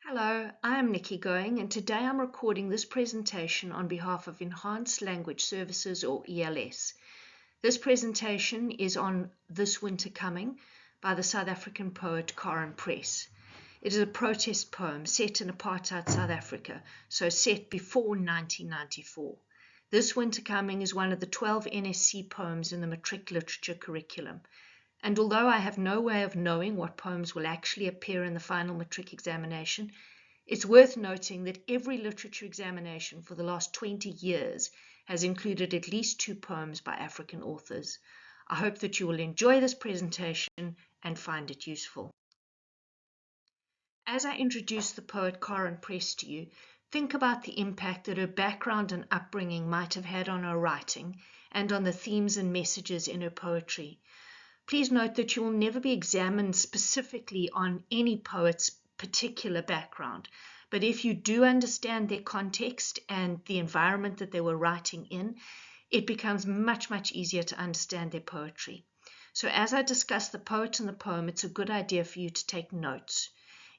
Hello, I am Nikki Going, and today I'm recording this presentation on behalf of Enhanced Language Services, or ELS. This presentation is on This Winter Coming by the South African poet Karen Press. It is a protest poem set in apartheid South Africa, so set before 1994. This Winter Coming is one of the 12 NSC poems in the matric literature curriculum. And although I have no way of knowing what poems will actually appear in the final matric examination, it's worth noting that every literature examination for the last 20 years has included at least 2 poems by African authors. I hope that you will enjoy this presentation and find it useful. As I introduce the poet Karen Press to you, think about the impact that her background and upbringing might have had on her writing and on the themes and messages in her poetry. Please note that you will never be examined specifically on any poet's particular background, but if you do understand their context and the environment that they were writing in, it becomes much easier to understand their poetry. So as I discuss the poet and the poem, it's a good idea for you to take notes.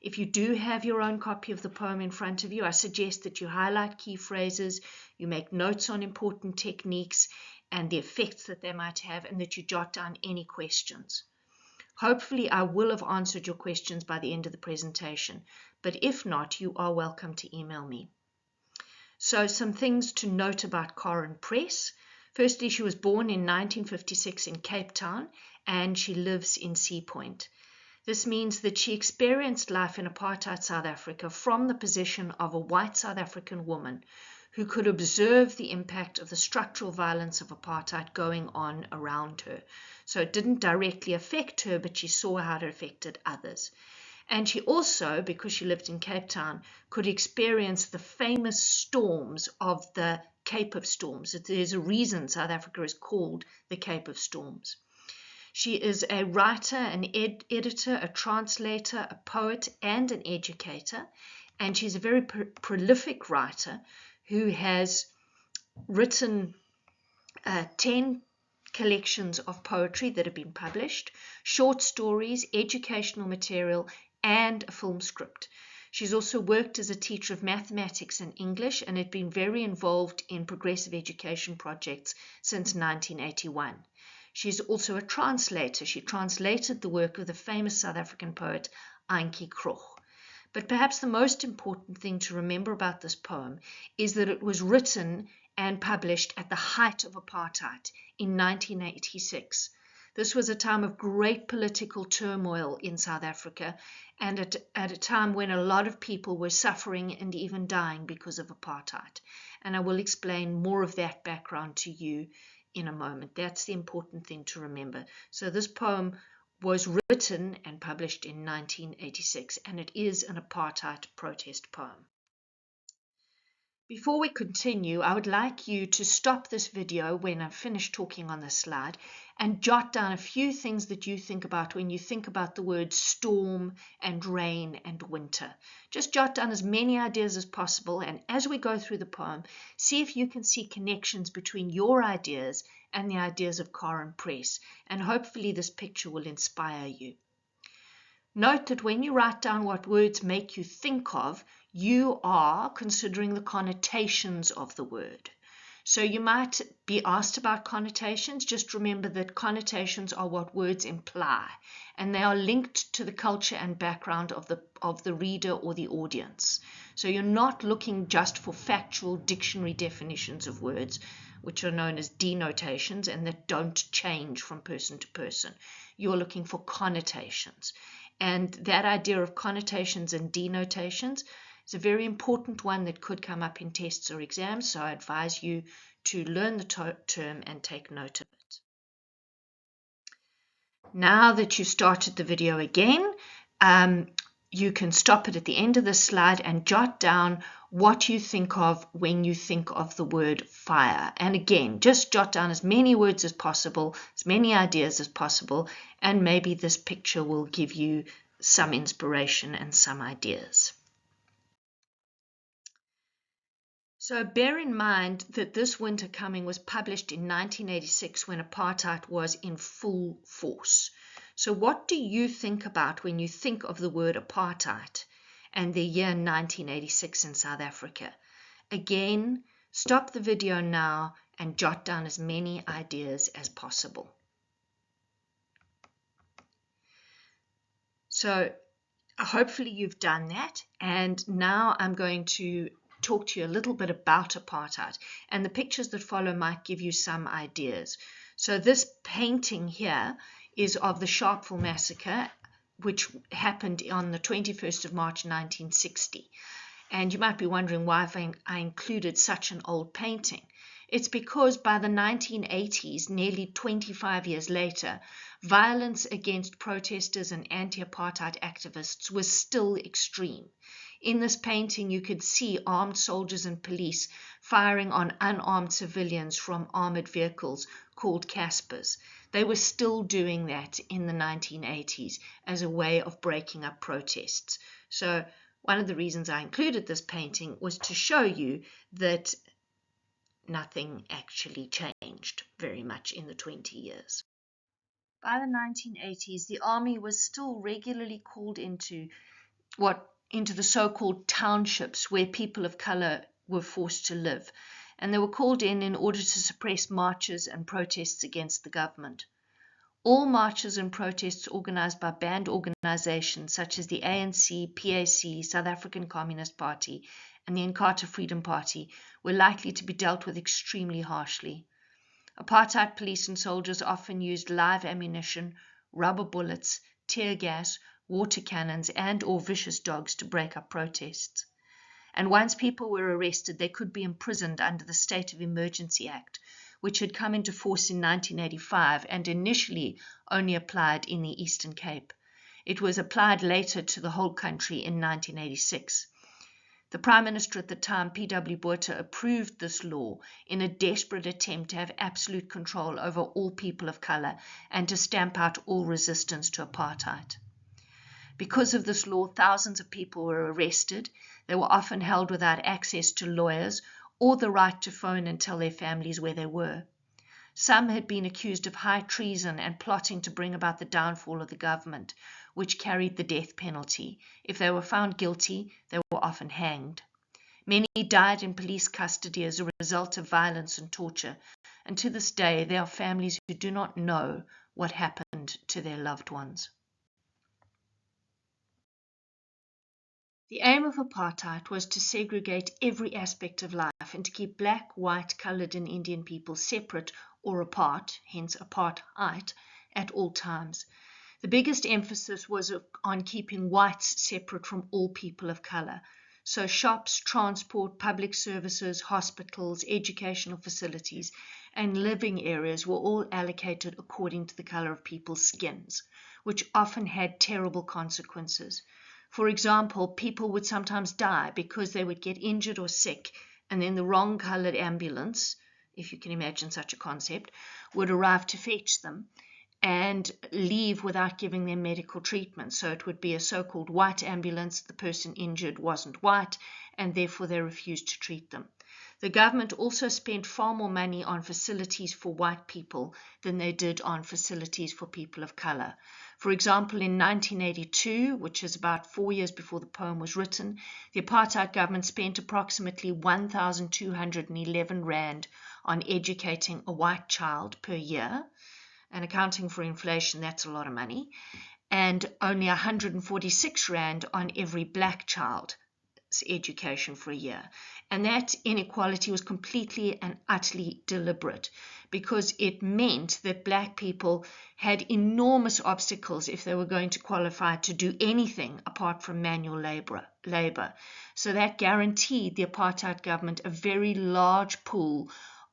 If you do have your own copy of the poem in front of you, I suggest that you highlight key phrases, you make notes on important techniques, and the effects that they might have, and that you jot down any questions. Hopefully I will have answered your questions by the end of the presentation, but if not, you are welcome to email me. So some things to note about Karen Press. Firstly, she was born in 1956 in Cape Town, and she lives in Sea Point. This means that she experienced life in apartheid South Africa from the position of a white South African woman who could observe the impact of the structural violence of apartheid going on around her. So it didn't directly affect her, but she saw how it affected others. And she also, because she lived in Cape Town, could experience the famous storms of the Cape of Storms. There's a reason South Africa is called the Cape of Storms. She is a writer, an editor, a translator, a poet, and an educator. And she's a very prolific writer who has written 10 collections of poetry that have been published, short stories, educational material, and a film script. She's also worked as a teacher of mathematics and English and had been very involved in progressive education projects since 1981. She's also a translator. She translated the work of the famous South African poet Antjie Krog. But perhaps the most important thing to remember about this poem is that it was written and published at the height of apartheid in 1986. This was a time of great political turmoil in South Africa, and at a time when a lot of people were suffering and even dying because of apartheid. And I will explain more of that background to you in a moment. That's the important thing to remember. So this poem was written and published in 1986, and it is an apartheid protest poem. Before we continue, I would like you to stop this video when I've finished talking on this slide and jot down a few things that you think about when you think about the words storm and rain and winter. Just jot down as many ideas as possible, and as we go through the poem, see if you can see connections between your ideas and the ideas of Karen Press, and hopefully this picture will inspire you. Note that when you write down what words make you think of, you are considering the connotations of the word. So you might be asked about connotations. Just remember that connotations are what words imply, and they are linked to the culture and background of the reader or the audience. So you're not looking just for factual dictionary definitions of words, which are known as denotations and that don't change from person to person. You're looking for connotations. And that idea of connotations and denotations is a very important one that could come up in tests or exams, so I advise you to learn the term and take note of it. Now that you started the video again, you can stop it at the end of the slide and jot down what you think of when you think of the word fire. And again, just jot down as many words as possible, as many ideas as possible, and maybe this picture will give you some inspiration and some ideas. So bear in mind that This Winter Coming was published in 1986 when apartheid was in full force. So what do you think about when you think of the word apartheid? and the year 1986 in South Africa. Again, stop the video now and jot down as many ideas as possible. So hopefully you've done that, and now I'm going to talk to you a little bit about apartheid, and the pictures that follow might give you some ideas. So this painting here is of the Sharpeville massacre, which happened on the 21st of March 1960. And you might be wondering why I included such an old painting. It's because by the 1980s, nearly 25 years later, violence against protesters and anti-apartheid activists was still extreme. In this painting, you could see armed soldiers and police firing on unarmed civilians from armored vehicles called Caspers. They were still doing that in the 1980s as a way of breaking up protests. So one of the reasons I included this painting was to show you that nothing actually changed very much in the 20 years. By the 1980s, the army was still regularly called into the so-called townships where people of color were forced to live, and they were called in order to suppress marches and protests against the government. All marches and protests organized by banned organizations such as the ANC, PAC, South African Communist Party, and the Inkatha Freedom Party were likely to be dealt with extremely harshly. Apartheid police and soldiers often used live ammunition, rubber bullets, tear gas, water cannons, and/or vicious dogs to break up protests. And once people were arrested, they could be imprisoned under the State of Emergency Act, which had come into force in 1985 and initially only applied in the Eastern Cape. It was applied later to the whole country in 1986. The Prime Minister at the time, P.W. Botha, approved this law in a desperate attempt to have absolute control over all people of color and to stamp out all resistance to apartheid. Because of this law, thousands of people were arrested. They were often held without access to lawyers or the right to phone and tell their families where they were. Some had been accused of high treason and plotting to bring about the downfall of the government, which carried the death penalty. If they were found guilty, they were often hanged. Many died in police custody as a result of violence and torture, and to this day there are families who do not know what happened to their loved ones. The aim of apartheid was to segregate every aspect of life and to keep black, white, colored, and Indian people separate or apart, hence apartheid, at all times. The biggest emphasis was on keeping whites separate from all people of color. So shops, transport, public services, hospitals, educational facilities, and living areas were all allocated according to the color of people's skins, which often had terrible consequences. For example, people would sometimes die because they would get injured or sick, and then the wrong colored ambulance, if you can imagine such a concept, would arrive to fetch them and leave without giving them medical treatment. So it would be a so-called white ambulance. The person injured wasn't white, and therefore they refused to treat them. The government also spent far more money on facilities for white people than they did on facilities for people of color. For example, in 1982, which is about 4 years before the poem was written, the apartheid government spent approximately 1,211 rand on educating a white child per year, and accounting for inflation, that's a lot of money, and only 146 rand on every black child's education for a year. And that inequality was completely and utterly deliberate, because it meant that black people had enormous obstacles if they were going to qualify to do anything apart from manual labor. So that guaranteed the apartheid government a very large pool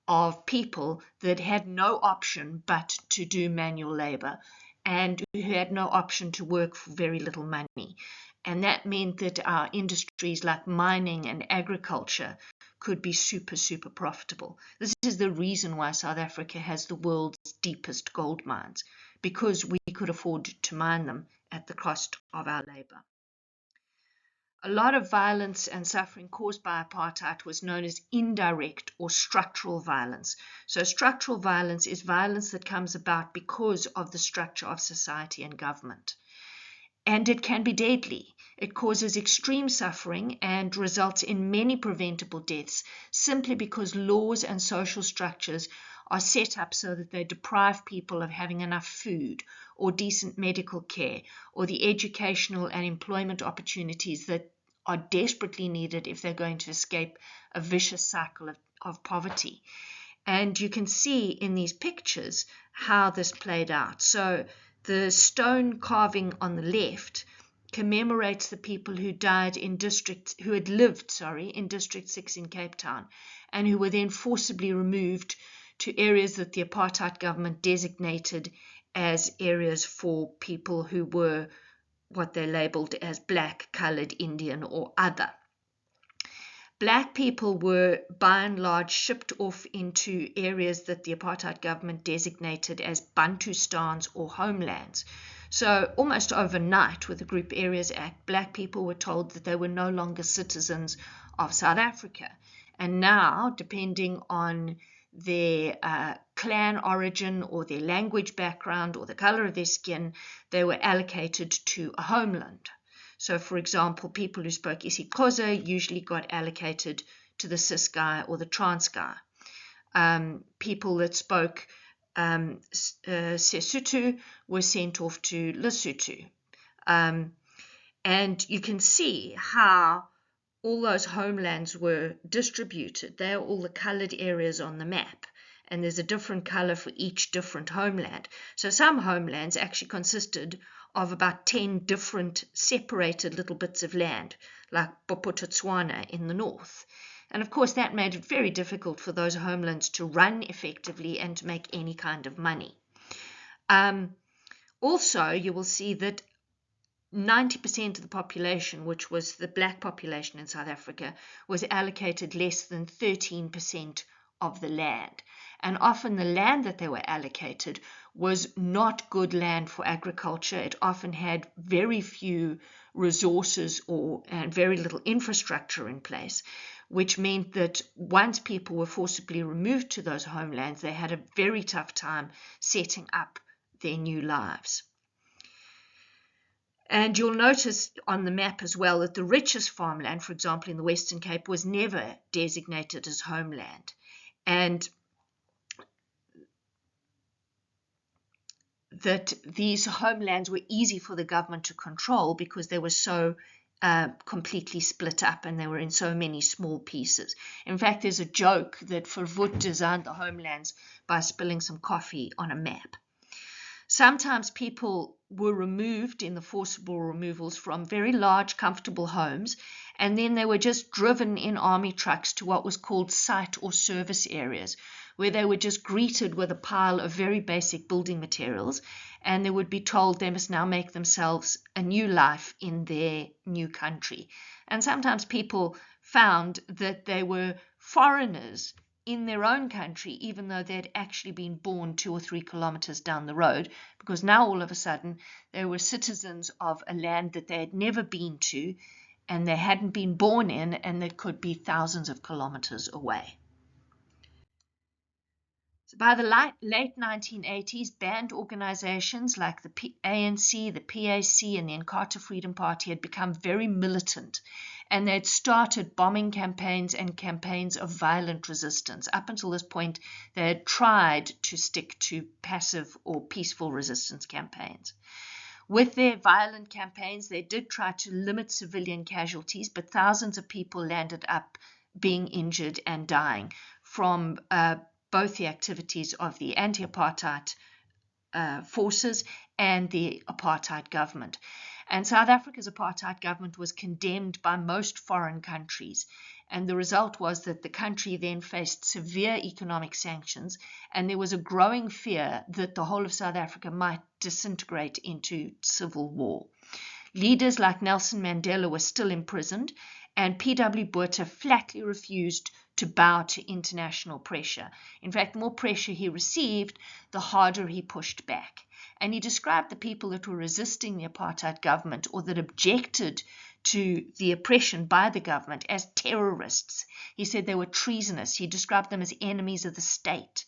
of people that had no option but to do manual labor and who had no option to work for very little money. And that meant that our industries like mining and agriculture could be super, super profitable. This is the reason why South Africa has the world's deepest gold mines, because we could afford to mine them at the cost of our labor. A lot of violence and suffering caused by apartheid was known as indirect or structural violence. So structural violence is violence that comes about because of the structure of society and government. And it can be deadly. It causes extreme suffering and results in many preventable deaths simply because laws and social structures are set up so that they deprive people of having enough food or decent medical care or the educational and employment opportunities that are desperately needed if they're going to escape a vicious cycle of poverty. And you can see in these pictures how this played out. So the stone carving on the left commemorates the people who died who had lived in District 6 in Cape Town, and who were then forcibly removed to areas that the apartheid government designated as areas for people who were what they labeled as black, colored, Indian, or other. Black people were by and large shipped off into areas that the apartheid government designated as Bantustans or homelands. So almost overnight, with the Group Areas Act, black people were told that they were no longer citizens of South Africa. And now, depending on their clan origin or their language background or the color of their skin, they were allocated to a homeland. So, for example, people who spoke isiXhosa usually got allocated to the Ciskei or the Transkei. People that spoke Sesotho were sent off to Lesotho. And you can see how all those homelands were distributed. They are all the colored areas on the map. And there's a different color for each different homeland. So some homelands actually consisted of about 10 different separated little bits of land, like Bophuthatswana in the north. And of course, that made it very difficult for those homelands to run effectively and to make any kind of money. Also, you will see that 90% of the population, which was the black population in South Africa, was allocated less than 13% of the land. And often the land that they were allocated was not good land for agriculture. It often had very few resources and very little infrastructure in place, which meant that once people were forcibly removed to those homelands, they had a very tough time setting up their new lives. And you'll notice on the map as well that the richest farmland, for example, in the Western Cape, was never designated as homeland. And that these homelands were easy for the government to control because they were so completely split up and they were in so many small pieces. In fact, there's a joke that Verwoerd designed the homelands by spilling some coffee on a map. Sometimes people were removed in the forcible removals from very large, comfortable homes, and then they were just driven in army trucks to what was called site or service areas, where they were just greeted with a pile of very basic building materials, and they would be told they must now make themselves a new life in their new country. And sometimes people found that they were foreigners in their own country, even though they'd actually been born 2 or 3 kilometers down the road, because now all of a sudden they were citizens of a land that they had never been to and they hadn't been born in, and that could be thousands of kilometers away. So by the late 1980s, banned organizations like the ANC, the PAC, and the Inkatha Freedom Party had become very militant, and they'd started bombing campaigns and campaigns of violent resistance. Up until this point, they had tried to stick to passive or peaceful resistance campaigns. With their violent campaigns, they did try to limit civilian casualties, but thousands of people landed up being injured and dying from both the activities of the anti-apartheid forces and the apartheid government. And South Africa's apartheid government was condemned by most foreign countries. And the result was that the country then faced severe economic sanctions, and there was a growing fear that the whole of South Africa might disintegrate into civil war. Leaders like Nelson Mandela were still imprisoned, and P.W. Botha flatly refused to bow to international pressure. In fact, the more pressure he received, the harder he pushed back. And he described the people that were resisting the apartheid government or that objected to the oppression by the government as terrorists. He said they were treasonous. He described them as enemies of the state.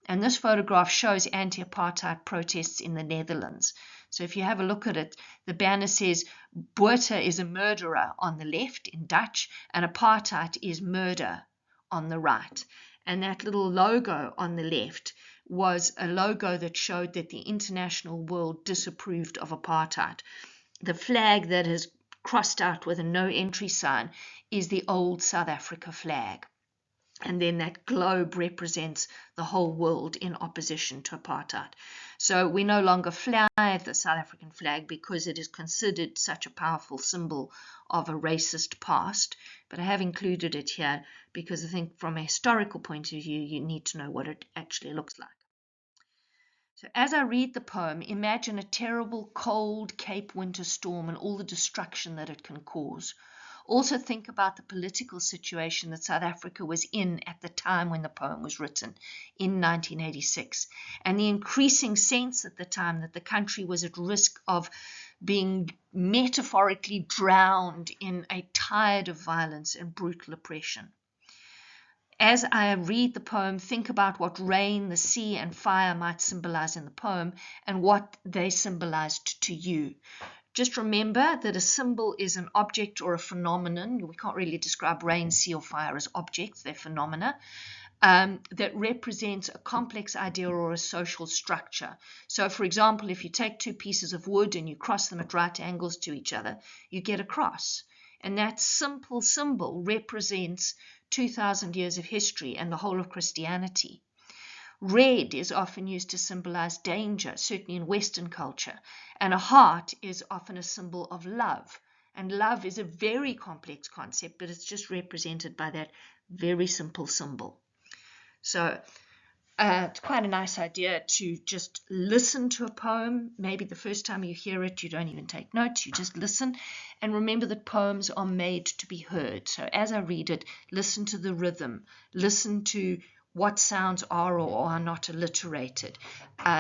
And this photograph shows anti-apartheid protests in the Netherlands. So if you have a look at it, the banner says Botha is a murderer on the left in Dutch, and apartheid is murder on the right. And that little logo on the left was a logo that showed that the international world disapproved of apartheid. The flag that is crossed out with a no entry sign is the old South Africa flag. And then that globe represents the whole world in opposition to apartheid. So we no longer fly the South African flag because it is considered such a powerful symbol of a racist past. But I have included it here because I think from a historical point of view, you need to know what it actually looks like. So as I read the poem, imagine a terrible cold Cape winter storm and all the destruction that it can cause. Also think about the political situation that South Africa was in at the time when the poem was written in 1986, and the increasing sense at the time that the country was at risk of being metaphorically drowned in a tide of violence and brutal oppression. As I read the poem, think about what rain, the sea, and fire might symbolize in the poem and what they symbolized to you. Just remember that a symbol is an object or a phenomenon. We can't really describe rain, sea, or fire as objects, they're phenomena. That represents a complex idea or a social structure. So, for example, if you take two pieces of wood and you cross them at right angles to each other, you get a cross. And that simple symbol represents 2,000 years of history and the whole of Christianity. Red is often used to symbolize danger, certainly in Western culture, and a heart is often a symbol of love. And love is a very complex concept, but it's just represented by that very simple symbol. So it's quite a nice idea to just listen to a poem. Maybe the first time you hear it, you don't even take notes, you just listen. And remember that poems are made to be heard. So as I read it, listen to the rhythm, listen to what sounds are or are not alliterated.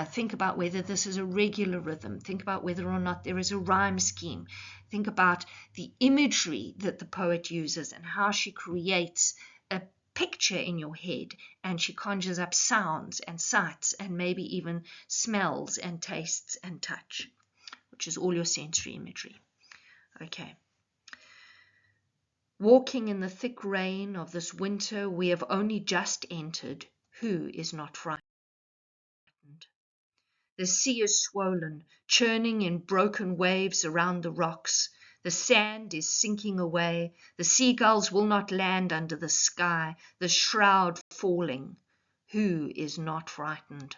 Think about whether this is a regular rhythm. Think about whether or not there is a rhyme scheme. Think about the imagery that the poet uses and how she creates a picture in your head, and she conjures up sounds and sights and maybe even smells and tastes and touch, which is all your sensory imagery. Okay. Walking in the thick rain of this winter we have only just entered, who is not frightened? The sea is swollen, churning in broken waves around the rocks. The sand is sinking away. The seagulls will not land under the sky, the shroud falling. Who is not frightened?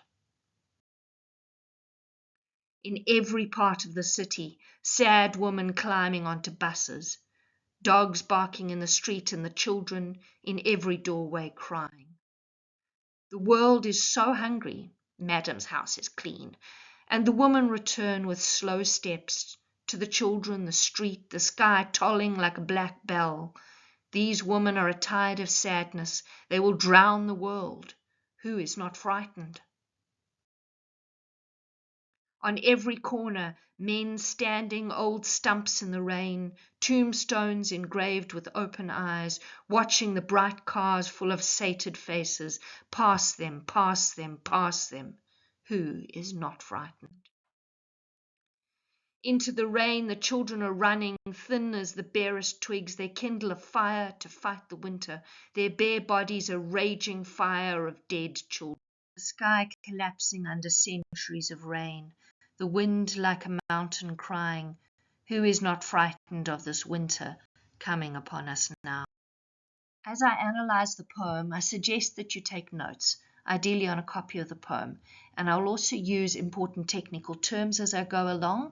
In every part of the city, sad women climbing onto buses, dogs barking in the street, and the children in every doorway crying. The world is so hungry, Madam's house is clean, and the women return with slow steps to the children, the street, the sky tolling like a black bell. These women are a tide of sadness. They will drown the world. Who is not frightened? On every corner, men standing, old stumps in the rain, tombstones engraved with open eyes, watching the bright cars full of sated faces pass them, pass them, pass them. Who is not frightened? Into the rain the children are running, thin as the barest twigs. They kindle a fire to fight the winter. Their bare bodies a raging fire of dead children. The sky collapsing under centuries of rain. The wind like a mountain crying. Who is not frightened of this winter coming upon us now? As I analyze the poem, I suggest that you take notes, ideally on a copy of the poem, and I'll also use important technical terms as I go along.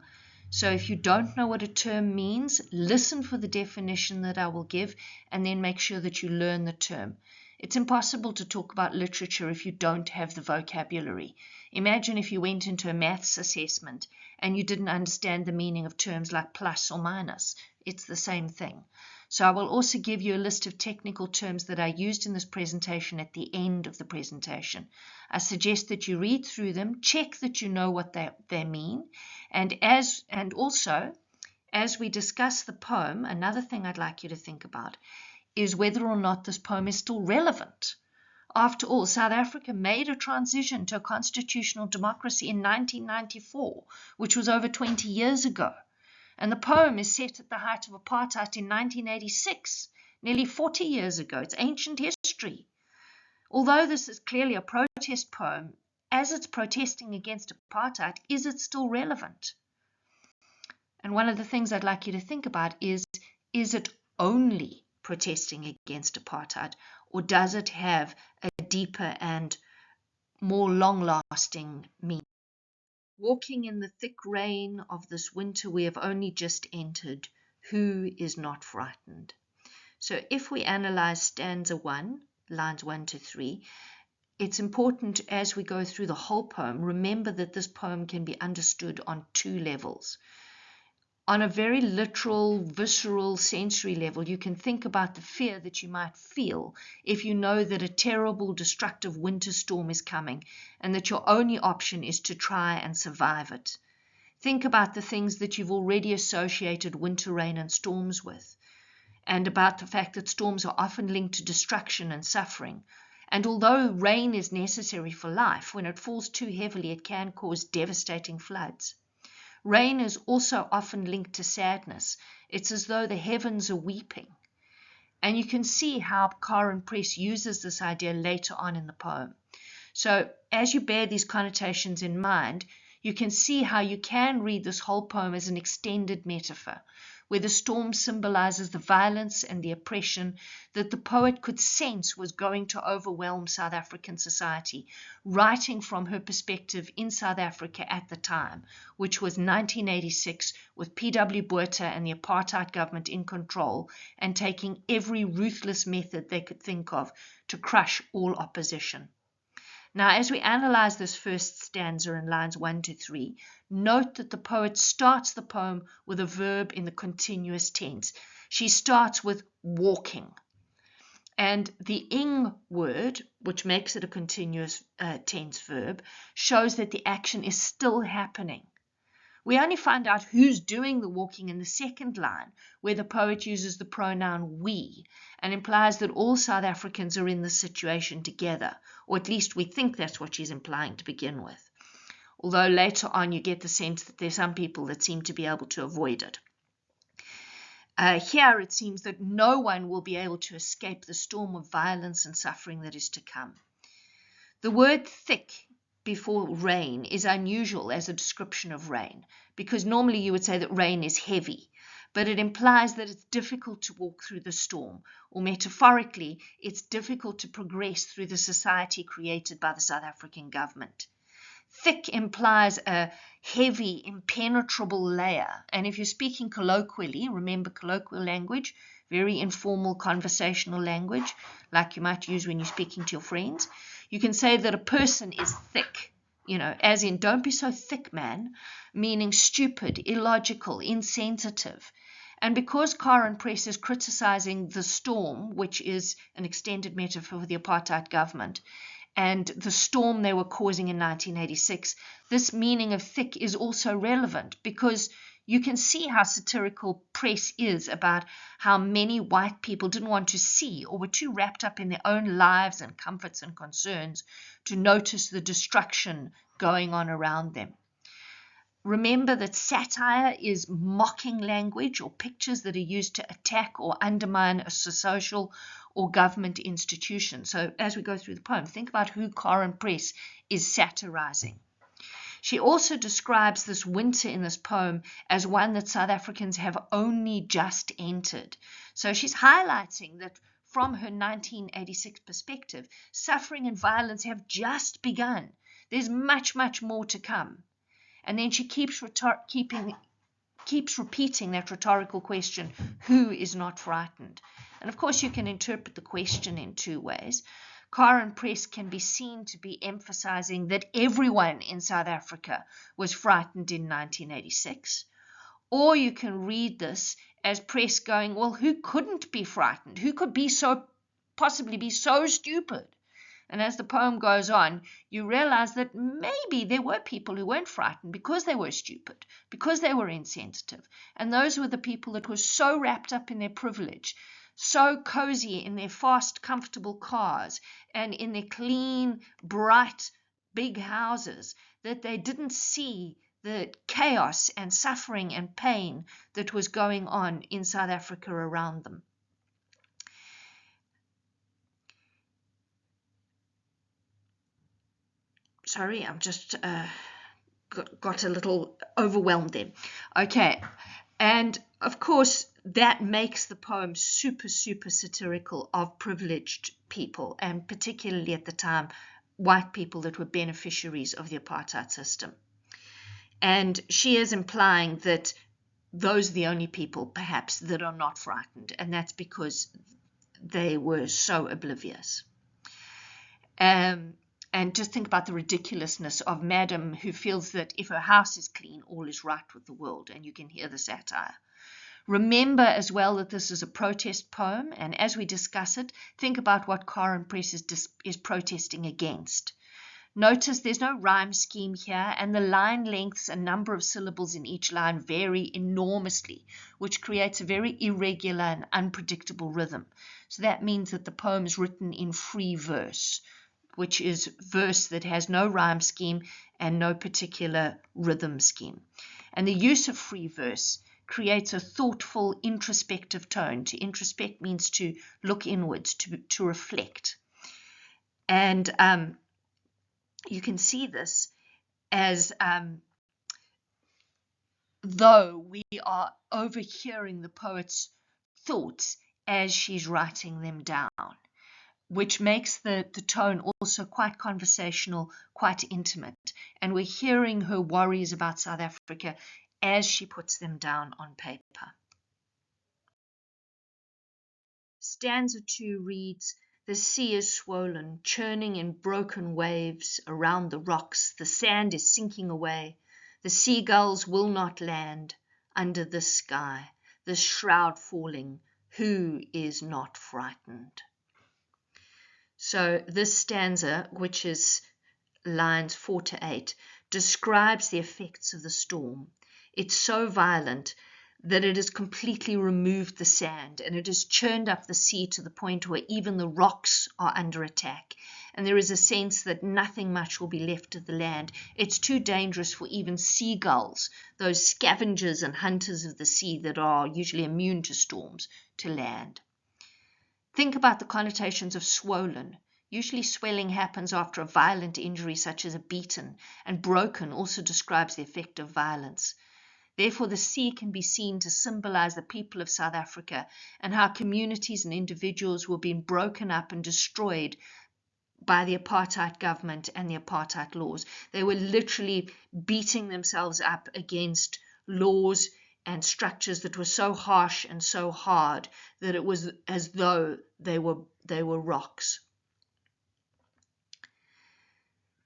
So if you don't know what a term means, listen for the definition that I will give and then make sure that you learn the term. It's impossible to talk about literature if you don't have the vocabulary. Imagine if you went into a maths assessment and you didn't understand the meaning of terms like plus or minus. It's the same thing. So I will also give you a list of technical terms that I used in this presentation at the end of the presentation. I suggest that you read through them, check that you know what they mean, and also, as we discuss the poem, another thing I'd like you to think about is whether or not this poem is still relevant. After all, South Africa made a transition to a constitutional democracy in 1994, which was over 20 years ago. And the poem is set at the height of apartheid in 1986, nearly 40 years ago. It's ancient history. Although this is clearly a protest poem, as it's protesting against apartheid, is it still relevant? And one of the things I'd like you to think about is it only protesting against apartheid, or does it have a deeper and more long-lasting meaning? Walking in the thick rain of this winter we have only just entered, who is not frightened? So if we analyze stanza 1, lines 1 to 3, it's important as we go through the whole poem, remember that this poem can be understood on 2 levels. On a very literal, visceral, sensory level, you can think about the fear that you might feel if you know that a terrible, destructive winter storm is coming and that your only option is to try and survive it. Think about the things that you've already associated winter rain and storms with, and about the fact that storms are often linked to destruction and suffering. And although rain is necessary for life, when it falls too heavily, it can cause devastating floods. Rain is also often linked to sadness. It's as though the heavens are weeping. And you can see how Karen Press uses this idea later on in the poem. So as you bear these connotations in mind, you can see how you can read this whole poem as an extended metaphor, where the storm symbolizes the violence and the oppression that the poet could sense was going to overwhelm South African society, writing from her perspective in South Africa at the time, which was 1986, with P.W. Botha and the apartheid government in control and taking every ruthless method they could think of to crush all opposition. Now, as we analyze this first stanza in lines 1 to 3, note that the poet starts the poem with a verb in the continuous tense. She starts with walking. And the ing word, which makes it a continuous tense verb, shows that the action is still happening. We only find out who's doing the walking in the second line, where the poet uses the pronoun we and implies that all South Africans are in this situation together, or at least we think that's what she's implying to begin with. Although later on you get the sense that there's some people that seem to be able to avoid it. Here it seems that no one will be able to escape the storm of violence and suffering that is to come. The word thick before rain is unusual as a description of rain, because normally you would say that rain is heavy, but it implies that it's difficult to walk through the storm, or metaphorically, it's difficult to progress through the society created by the South African government. Thick implies a heavy, impenetrable layer, and if you're speaking colloquially, remember colloquial language, very informal conversational language, like you might use when you're speaking to your friends, you can say that a person is thick, as in don't be so thick, man, meaning stupid, illogical, insensitive. And because Karen Press is criticizing the storm, which is an extended metaphor for the apartheid government, and the storm they were causing in 1986, this meaning of thick is also relevant because you can see how satirical Press is about how many white people didn't want to see or were too wrapped up in their own lives and comforts and concerns to notice the destruction going on around them. Remember that satire is mocking language or pictures that are used to attack or undermine a social or government institution. So as we go through the poem, think about who Karen Press is satirizing. She also describes this winter in this poem as one that South Africans have only just entered. So she's highlighting that from her 1986 perspective, suffering and violence have just begun. There's much, much more to come. And then she keeps repeating that rhetorical question, who is not frightened? And of course, you can interpret the question in 2 ways. Karen Press can be seen to be emphasizing that everyone in South Africa was frightened in 1986. Or you can read this as Press going, well, who couldn't be frightened? Who could possibly be so stupid? And as the poem goes on, you realize that maybe there were people who weren't frightened because they were stupid, because they were insensitive. And those were the people that were so wrapped up in their privilege so cozy in their fast, comfortable cars and in their clean, bright, big houses that they didn't see the chaos and suffering and pain that was going on in South Africa around them. Sorry, I'm just got a little overwhelmed there. Okay, and of course that makes the poem super, super satirical of privileged people, and particularly at the time, white people that were beneficiaries of the apartheid system. And she is implying that those are the only people, perhaps, that are not frightened, and that's because they were so oblivious. And just think about the ridiculousness of Madam, who feels that if her house is clean, all is right with the world, and you can hear the satire. Remember as well that this is a protest poem, and as we discuss it, think about what Current Press is protesting against. Notice there's no rhyme scheme here, and the line lengths and number of syllables in each line vary enormously, which creates a very irregular and unpredictable rhythm. So that means that the poem is written in free verse, which is verse that has no rhyme scheme and no particular rhythm scheme. And the use of free verse creates a thoughtful, introspective tone. To introspect means to look inwards, to reflect. And you can see this as though we are overhearing the poet's thoughts as she's writing them down, which makes the tone also quite conversational, quite intimate. And we're hearing her worries about South Africa as she puts them down on paper. Stanza 2 reads, "The sea is swollen, churning in broken waves around the rocks. The sand is sinking away. The seagulls will not land under the sky. The shroud falling, who is not frightened?" So this stanza, which is lines 4 to 8, describes the effects of the storm. It's so violent that it has completely removed the sand, and it has churned up the sea to the point where even the rocks are under attack. And there is a sense that nothing much will be left of the land. It's too dangerous for even seagulls, those scavengers and hunters of the sea that are usually immune to storms, to land. Think about the connotations of swollen. Usually swelling happens after a violent injury such as a beaten, and broken also describes the effect of violence. Therefore, the sea can be seen to symbolize the people of South Africa and how communities and individuals were being broken up and destroyed by the apartheid government and the apartheid laws. They were literally beating themselves up against laws and structures that were so harsh and so hard that it was as though they were rocks.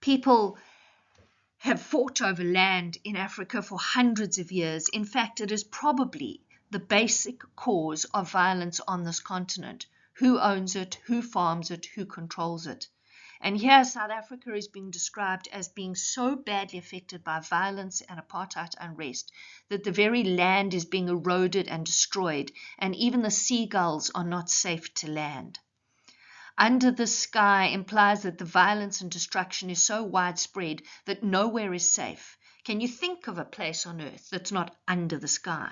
People have fought over land in Africa for hundreds of years. In fact, it is probably the basic cause of violence on this continent. Who owns it? Who farms it? Who controls it? And here South Africa is being described as being so badly affected by violence and apartheid unrest that the very land is being eroded and destroyed, and even the seagulls are not safe to land. Under the sky implies that the violence and destruction is so widespread that nowhere is safe. Can you think of a place on earth that's not under the sky?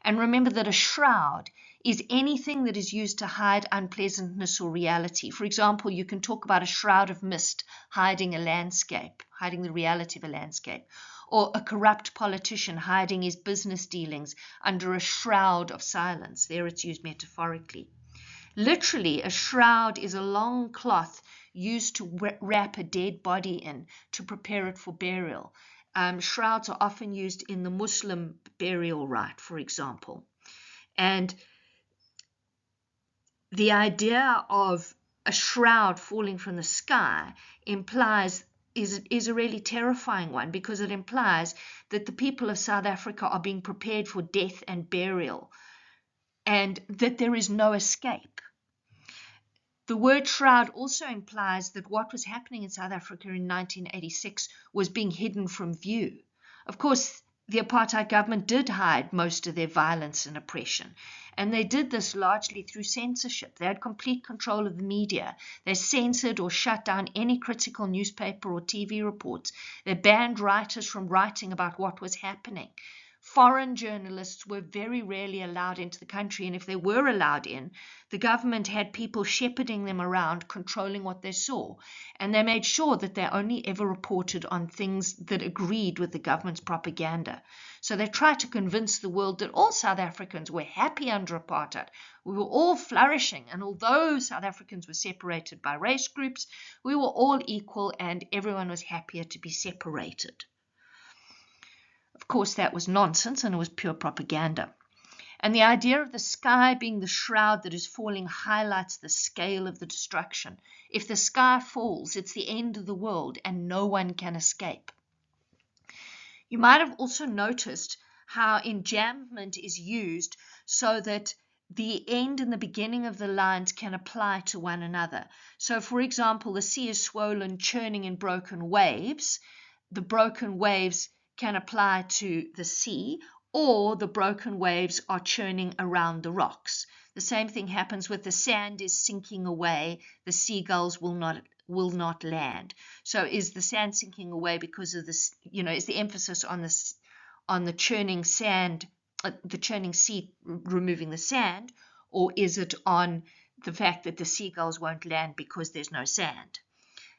And remember that a shroud is anything that is used to hide unpleasantness or reality. For example, you can talk about a shroud of mist hiding a landscape, hiding the reality of a landscape, or a corrupt politician hiding his business dealings under a shroud of silence. There it's used metaphorically. Literally, a shroud is a long cloth used to wrap a dead body in to prepare it for burial. Shrouds are often used in the Muslim burial rite, for example. And the idea of a shroud falling from the sky is a really terrifying one, because it implies that the people of South Africa are being prepared for death and burial, and that there is no escape. The word shroud also implies that what was happening in South Africa in 1986 was being hidden from view. Of course, the apartheid government did hide most of their violence and oppression, And they did this largely through censorship. They had complete control of the media. They censored or shut down any critical newspaper or TV reports. They banned writers from writing about what was happening. Foreign journalists were very rarely allowed into the country, and if they were allowed in, the government had people shepherding them around, controlling what they saw. And they made sure that they only ever reported on things that agreed with the government's propaganda. So they tried to convince the world that all South Africans were happy under apartheid. We were all flourishing, and although South Africans were separated by race groups, we were all equal and everyone was happier to be separated. Of course, that was nonsense and it was pure propaganda. And the idea of the sky being the shroud that is falling highlights the scale of the destruction. If the sky falls, it's the end of the world and no one can escape. You might have also noticed how enjambment is used so that the end and the beginning of the lines can apply to one another. So, for example, the sea is swollen, churning in broken waves. The broken waves can apply to the sea, or the broken waves are churning around the rocks. The same thing happens with the sand is sinking away, the seagulls will not land. So is the sand sinking away because of this, is the emphasis on the churning sand, the churning sea removing the sand, or is it on the fact that the seagulls won't land because there's no sand?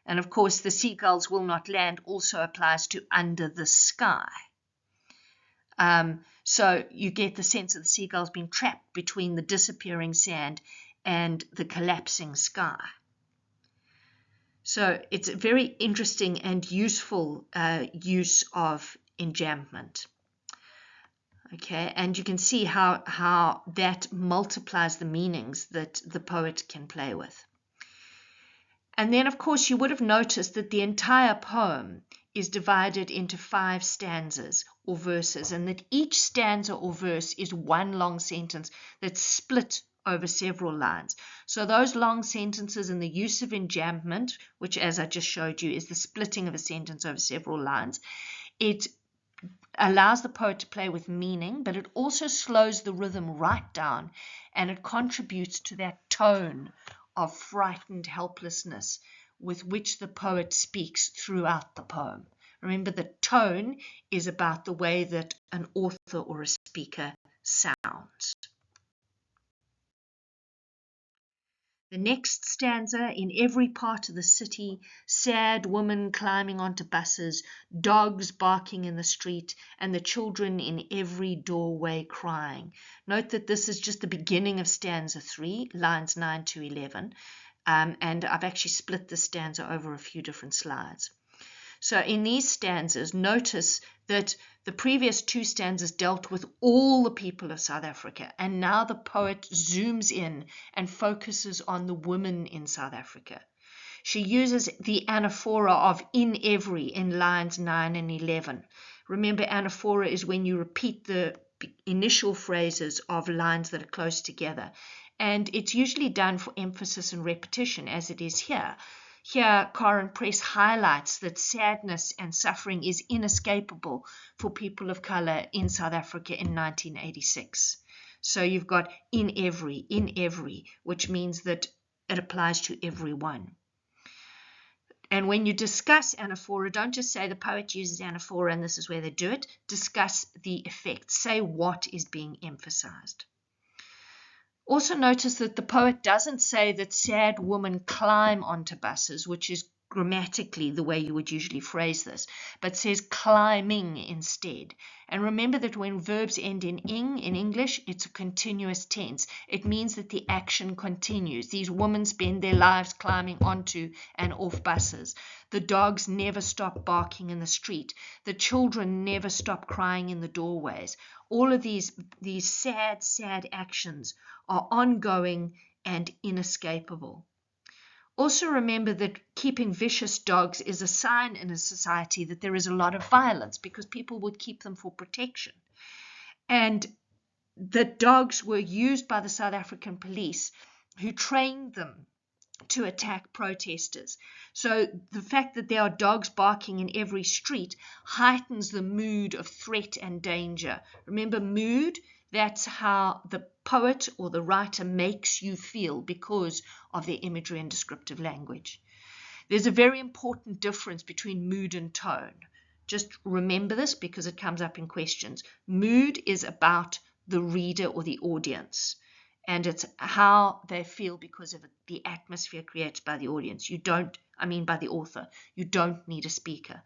And of course, the seagulls will not land also applies to under the sky. So you get the sense of the seagulls being trapped between the disappearing sand and the collapsing sky. So it's a very interesting and useful use of enjambment. Okay, and you can see how that multiplies the meanings that the poet can play with. And then, of course, you would have noticed that the entire poem is divided into 5 stanzas or verses, and that each stanza or verse is one long sentence that's split over several lines. So those long sentences and the use of enjambment, which, as I just showed you, is the splitting of a sentence over several lines, it allows the poet to play with meaning, but it also slows the rhythm right down, and it contributes to that tone of frightened helplessness with which the poet speaks throughout the poem. Remember, the tone is about the way that an author or a speaker sounds. The next stanza: in every part of the city, sad women climbing onto buses, dogs barking in the street, and the children in every doorway crying. Note that this is just the beginning of stanza 3, lines 9 to 11, and I've actually split the stanza over a few different slides. So in these stanzas, notice that the previous 2 stanzas dealt with all the people of South Africa, and now the poet zooms in and focuses on the women in South Africa. She uses the anaphora of in every in lines 9 and 11. Remember, anaphora is when you repeat the initial phrases of lines that are close together, and it's usually done for emphasis and repetition, as it is here. Here, Current Press highlights that sadness and suffering is inescapable for people of color in South Africa in 1986. So you've got in every, which means that it applies to everyone. And when you discuss anaphora, don't just say the poet uses anaphora and this is where they do it. Discuss the effect. Say what is being emphasized. Also notice that the poet doesn't say that sad women climb onto buses, which is grammatically the way you would usually phrase this, but says climbing instead. And remember that when verbs end in ing in English, it's a continuous tense. It means that the action continues. These women spend their lives climbing onto and off buses. The dogs never stop barking in the street. The children never stop crying in the doorways. All of these sad actions are ongoing and inescapable. Also remember that keeping vicious dogs is a sign in a society that there is a lot of violence, because people would keep them for protection. And the dogs were used by the South African police, who trained them to attack protesters. So the fact that there are dogs barking in every street heightens the mood of threat and danger. Remember, mood, that's how the poet or the writer makes you feel because of their imagery and descriptive language. There's a very important difference between mood and tone. Just remember this because it comes up in questions. Mood is about the reader or the audience, and it's how they feel because of the atmosphere created by the audience. By the author. You don't need a speaker.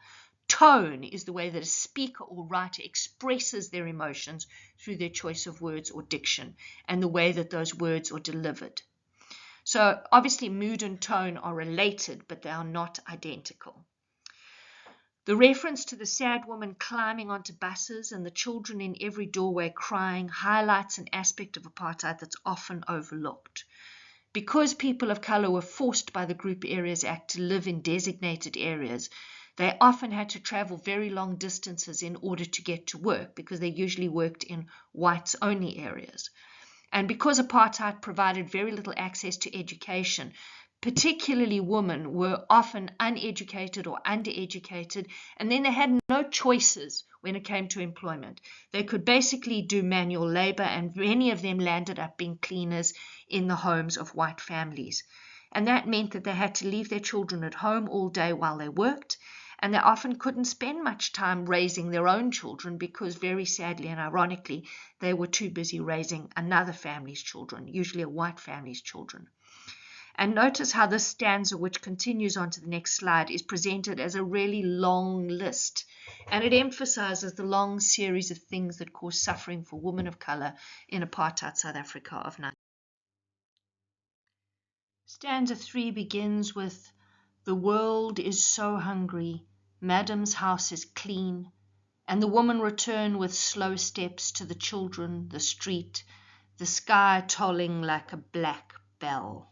Tone is the way that a speaker or writer expresses their emotions through their choice of words or diction, and the way that those words are delivered. So obviously mood and tone are related, but they are not identical. The reference to the sad woman climbing onto buses and the children in every doorway crying highlights an aspect of apartheid that's often overlooked. Because people of color were forced by the Group Areas Act to live in designated areas, they often had to travel very long distances in order to get to work because they usually worked in whites-only areas. And because apartheid provided very little access to education, particularly women were often uneducated or undereducated, and then they had no choices when it came to employment. They could basically do manual labor, and many of them landed up being cleaners in the homes of white families. And that meant that they had to leave their children at home all day while they worked, and they often couldn't spend much time raising their own children because, very sadly and ironically, they were too busy raising another family's children, usually a white family's children. And notice how this stanza, which continues on to the next slide, is presented as a really long list. And it emphasizes the long series of things that cause suffering for women of color in apartheid South Africa of 19. Stanza 3 begins with, "The world is so hungry, Madam's house is clean, and the woman return with slow steps to the children, the street, the sky tolling like a black bell."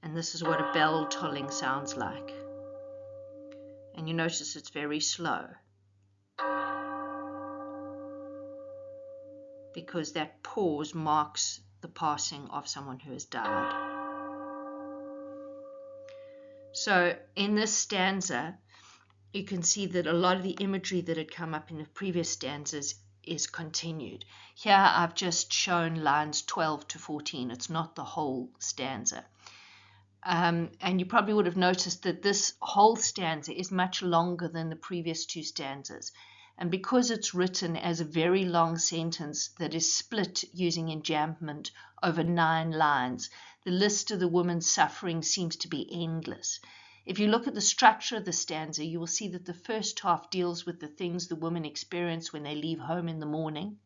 And this is what a bell tolling sounds like. And you notice it's very slow, because that pause marks the passing of someone who has died. So in this stanza, you can see that a lot of the imagery that had come up in the previous stanzas is continued. Here I've just shown lines 12 to 14. It's not the whole stanza. And you probably would have noticed that this whole stanza is much longer than the previous two stanzas. And because it's written as a very long sentence that is split using enjambment over 9 lines, the list of the woman's suffering seems to be endless. If you look at the structure of the stanza, you will see that the first half deals with the things the women experience when they leave home in the morning.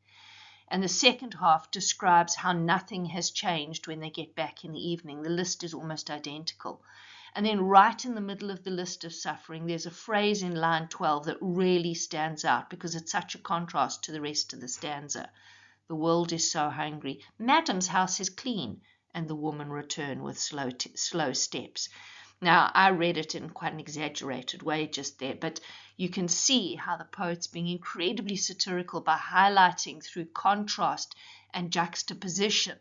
And the second half describes how nothing has changed when they get back in the evening. The list is almost identical. And then right in the middle of the list of suffering, there's a phrase in line 12 that really stands out because it's such a contrast to the rest of the stanza. "The world is so hungry. Madam's house is clean, and the woman return with slow steps." Now, I read it in quite an exaggerated way just there, but you can see how the poet's being incredibly satirical by highlighting through contrast and juxtaposition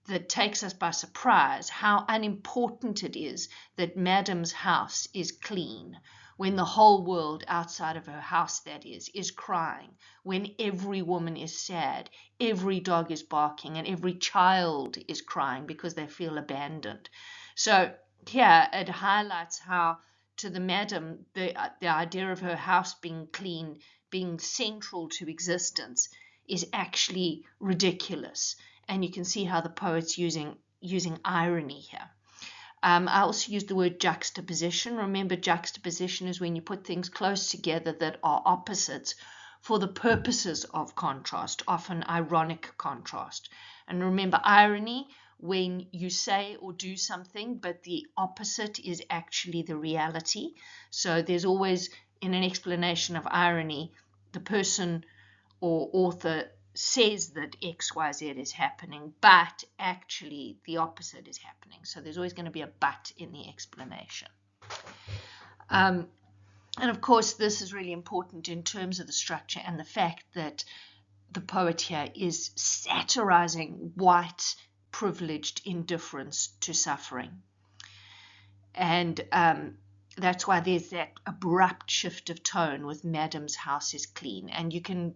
that takes us by surprise how unimportant it is that Madam's house is clean when the whole world outside of her house, that is crying, when every woman is sad, every dog is barking, and every child is crying because they feel abandoned. So here it highlights how to the madam the idea of her house being clean, being central to existence, is actually ridiculous. And you can see how the poet's using irony here. I also used the word juxtaposition. Remember, juxtaposition is when you put things close together that are opposites for the purposes of contrast, often ironic contrast. And remember, irony, when you say or do something, but the opposite is actually the reality. So there's always, in an explanation of irony, the person or author says that X, Y, Z is happening, but actually the opposite is happening. So there's always going to be a but in the explanation. And of course, this is really important in terms of the structure and the fact that the poet here is satirizing white privileged indifference to suffering. And that's why there's that abrupt shift of tone with Madam's house is clean. And you can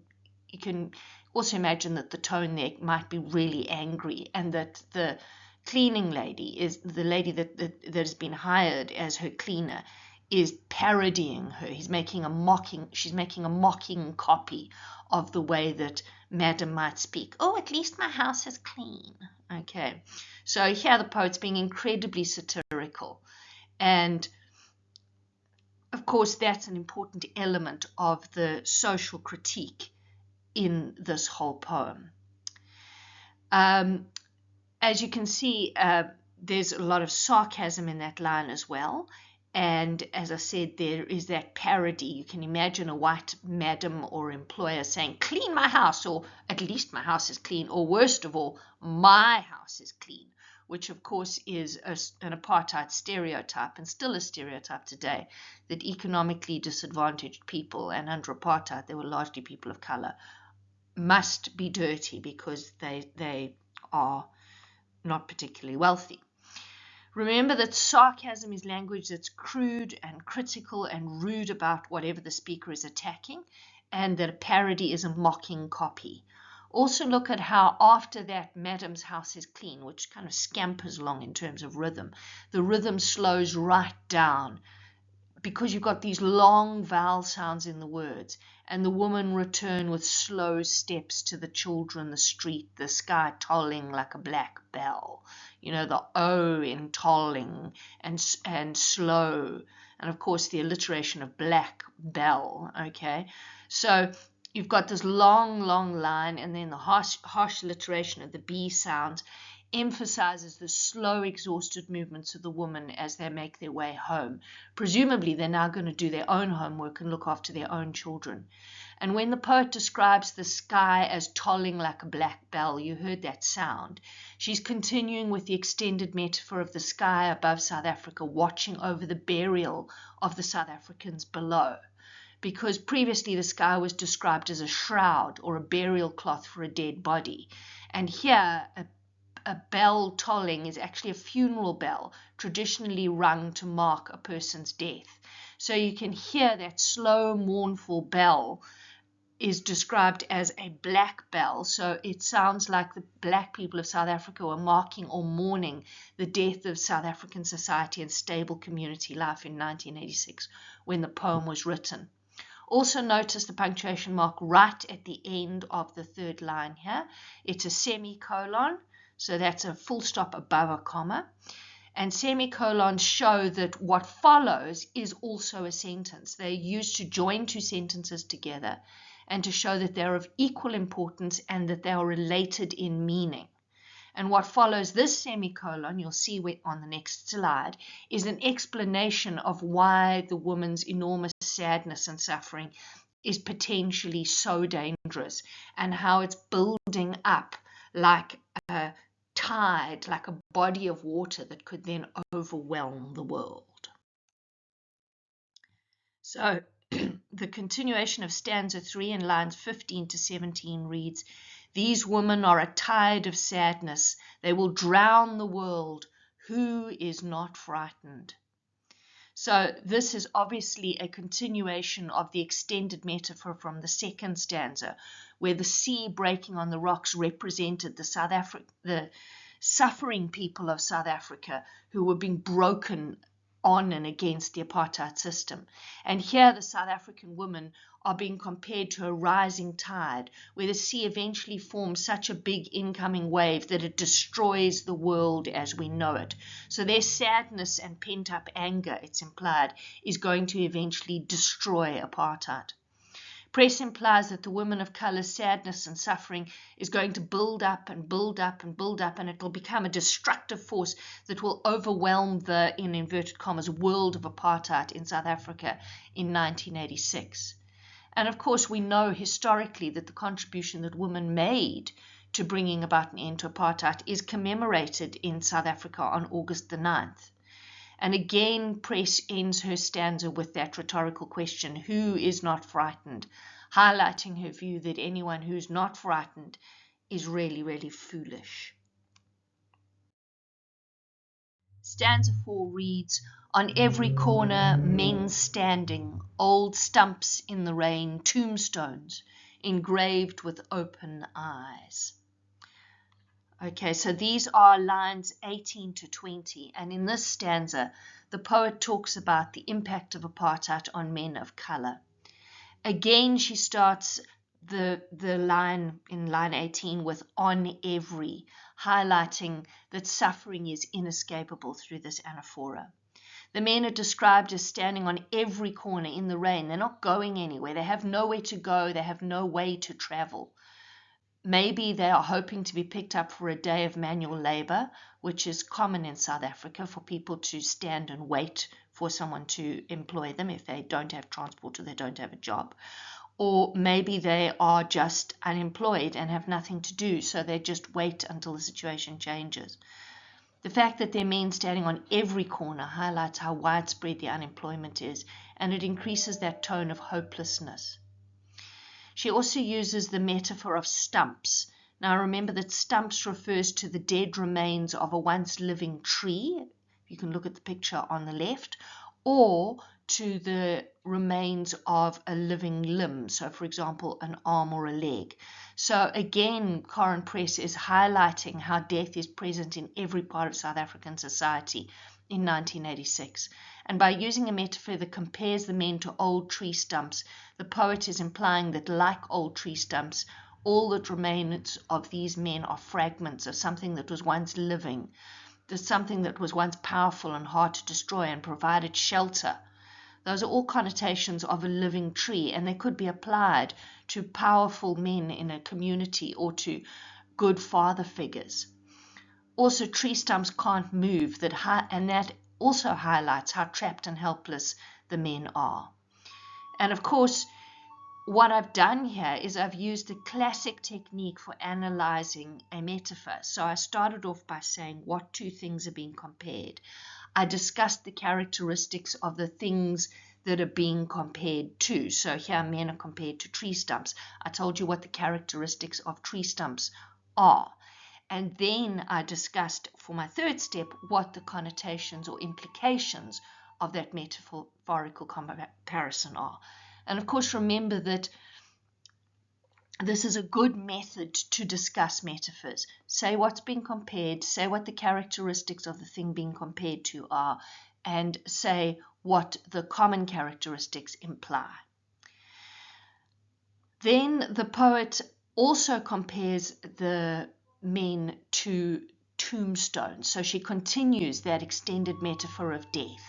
Also imagine that the tone there might be really angry, and that the cleaning lady is the lady that has been hired as her cleaner is parodying her. She's making a mocking copy of the way that Madam might speak. Oh, at least my house is clean. Okay, so here the poet's being incredibly satirical, and of course that's an important element of the social critique in this whole poem. As you can see, there's a lot of sarcasm in that line as well. And as I said, there is that parody. You can imagine a white madam or employer saying, clean my house, or at least my house is clean, or worst of all, my house is clean, which of course is an apartheid stereotype, and still a stereotype today, that economically disadvantaged people, and under apartheid, they were largely people of color, must be dirty because they are not particularly wealthy. Remember that sarcasm is language that's crude and critical and rude about whatever the speaker is attacking, and that a parody is a mocking copy. Also look at how after that Madam's house is clean, which kind of scampers along in terms of rhythm, the rhythm slows right down because you've got these long vowel sounds in the words, and the woman return with slow steps to the children, the street, the sky tolling like a black bell. You know, the O in tolling and slow, and of course the alliteration of black bell. Okay, so you've got this long line, and then the harsh alliteration of the B sounds emphasizes the slow, exhausted movements of the woman as they make their way home. Presumably, they're now going to do their own homework and look after their own children. And when the poet describes the sky as tolling like a black bell, you heard that sound. She's continuing with the extended metaphor of the sky above South Africa, watching over the burial of the South Africans below. Because previously the sky was described as a shroud or a burial cloth for a dead body. And here, a bell tolling is actually a funeral bell, traditionally rung to mark a person's death. So you can hear that slow, mournful bell is described as a black bell. So it sounds like the black people of South Africa were marking or mourning the death of South African society and stable community life in 1986 when the poem was written. Also notice the punctuation mark right at the end of the third line here. It's a semicolon. So that's a full stop above a comma. And semicolons show that what follows is also a sentence. They're used to join two sentences together and to show that they're of equal importance and that they are related in meaning. And what follows this semicolon, you'll see on the next slide, is an explanation of why the woman's enormous sadness and suffering is potentially so dangerous, and how it's building up like a tide, like a body of water that could then overwhelm the world. So the continuation of stanza 3 in lines 15 to 17 reads, "These women are a tide of sadness. They will drown the world. Who is not frightened?" So this is obviously a continuation of the extended metaphor from the second stanza, where the sea breaking on the rocks represented the suffering people of South Africa who were being broken on and against the apartheid system. And here the South African women are being compared to a rising tide, where the sea eventually forms such a big incoming wave that it destroys the world as we know it. So their sadness and pent-up anger, it's implied, is going to eventually destroy apartheid. Press implies that the women of color's sadness and suffering is going to build up and build up and build up, and it will become a destructive force that will overwhelm the, in inverted commas, world of apartheid in South Africa in 1986. And of course, we know historically that the contribution that women made to bringing about an end to apartheid is commemorated in South Africa on August the 9th. And again, Press ends her stanza with that rhetorical question, who is not frightened, highlighting her view that anyone who's not frightened is really, really foolish. Stanza 4 reads, "On every corner, men standing, old stumps in the rain, tombstones engraved with open eyes. Okay, so these are lines 18 to 20, and in this stanza, the poet talks about the impact of apartheid on men of color. Again, she starts the line in line 18 with "on every," highlighting that suffering is inescapable through this anaphora. The men are described as standing on every corner in the rain. They're not going anywhere. They have nowhere to go. They have no way to travel. Maybe they are hoping to be picked up for a day of manual labor, which is common in South Africa for people to stand and wait for someone to employ them if they don't have transport or they don't have a job. Or maybe they are just unemployed and have nothing to do, so they just wait until the situation changes. The fact that there are men standing on every corner highlights how widespread the unemployment is, and it increases that tone of hopelessness. She also uses the metaphor of stumps. Now remember that stumps refers to the dead remains of a once living tree. You can look at the picture on the left, or to the remains of a living limb. So for example, an arm or a leg. So again, Coram Press is highlighting how death is present in every part of South African society in 1986. And by using a metaphor that compares the men to old tree stumps, the poet is implying that, like old tree stumps, all that remains of these men are fragments of something that was once living, something that was once powerful and hard to destroy and provided shelter. Those are all connotations of a living tree, and they could be applied to powerful men in a community or to good father figures. Also, tree stumps can't move, and that also highlights how trapped and helpless the men are. And of course, what I've done here is I've used the classic technique for analyzing a metaphor. So I started off by saying what two things are being compared. I discussed the characteristics of the things that are being compared to. So here men are compared to tree stumps. I told you what the characteristics of tree stumps are. And then I discussed, for my third step, what the connotations or implications of that metaphorical comparison are. And of course, remember that this is a good method to discuss metaphors. Say what's being compared, say what the characteristics of the thing being compared to are, and say what the common characteristics imply. Then the poet also compares the men to tombstones. So she continues that extended metaphor of death.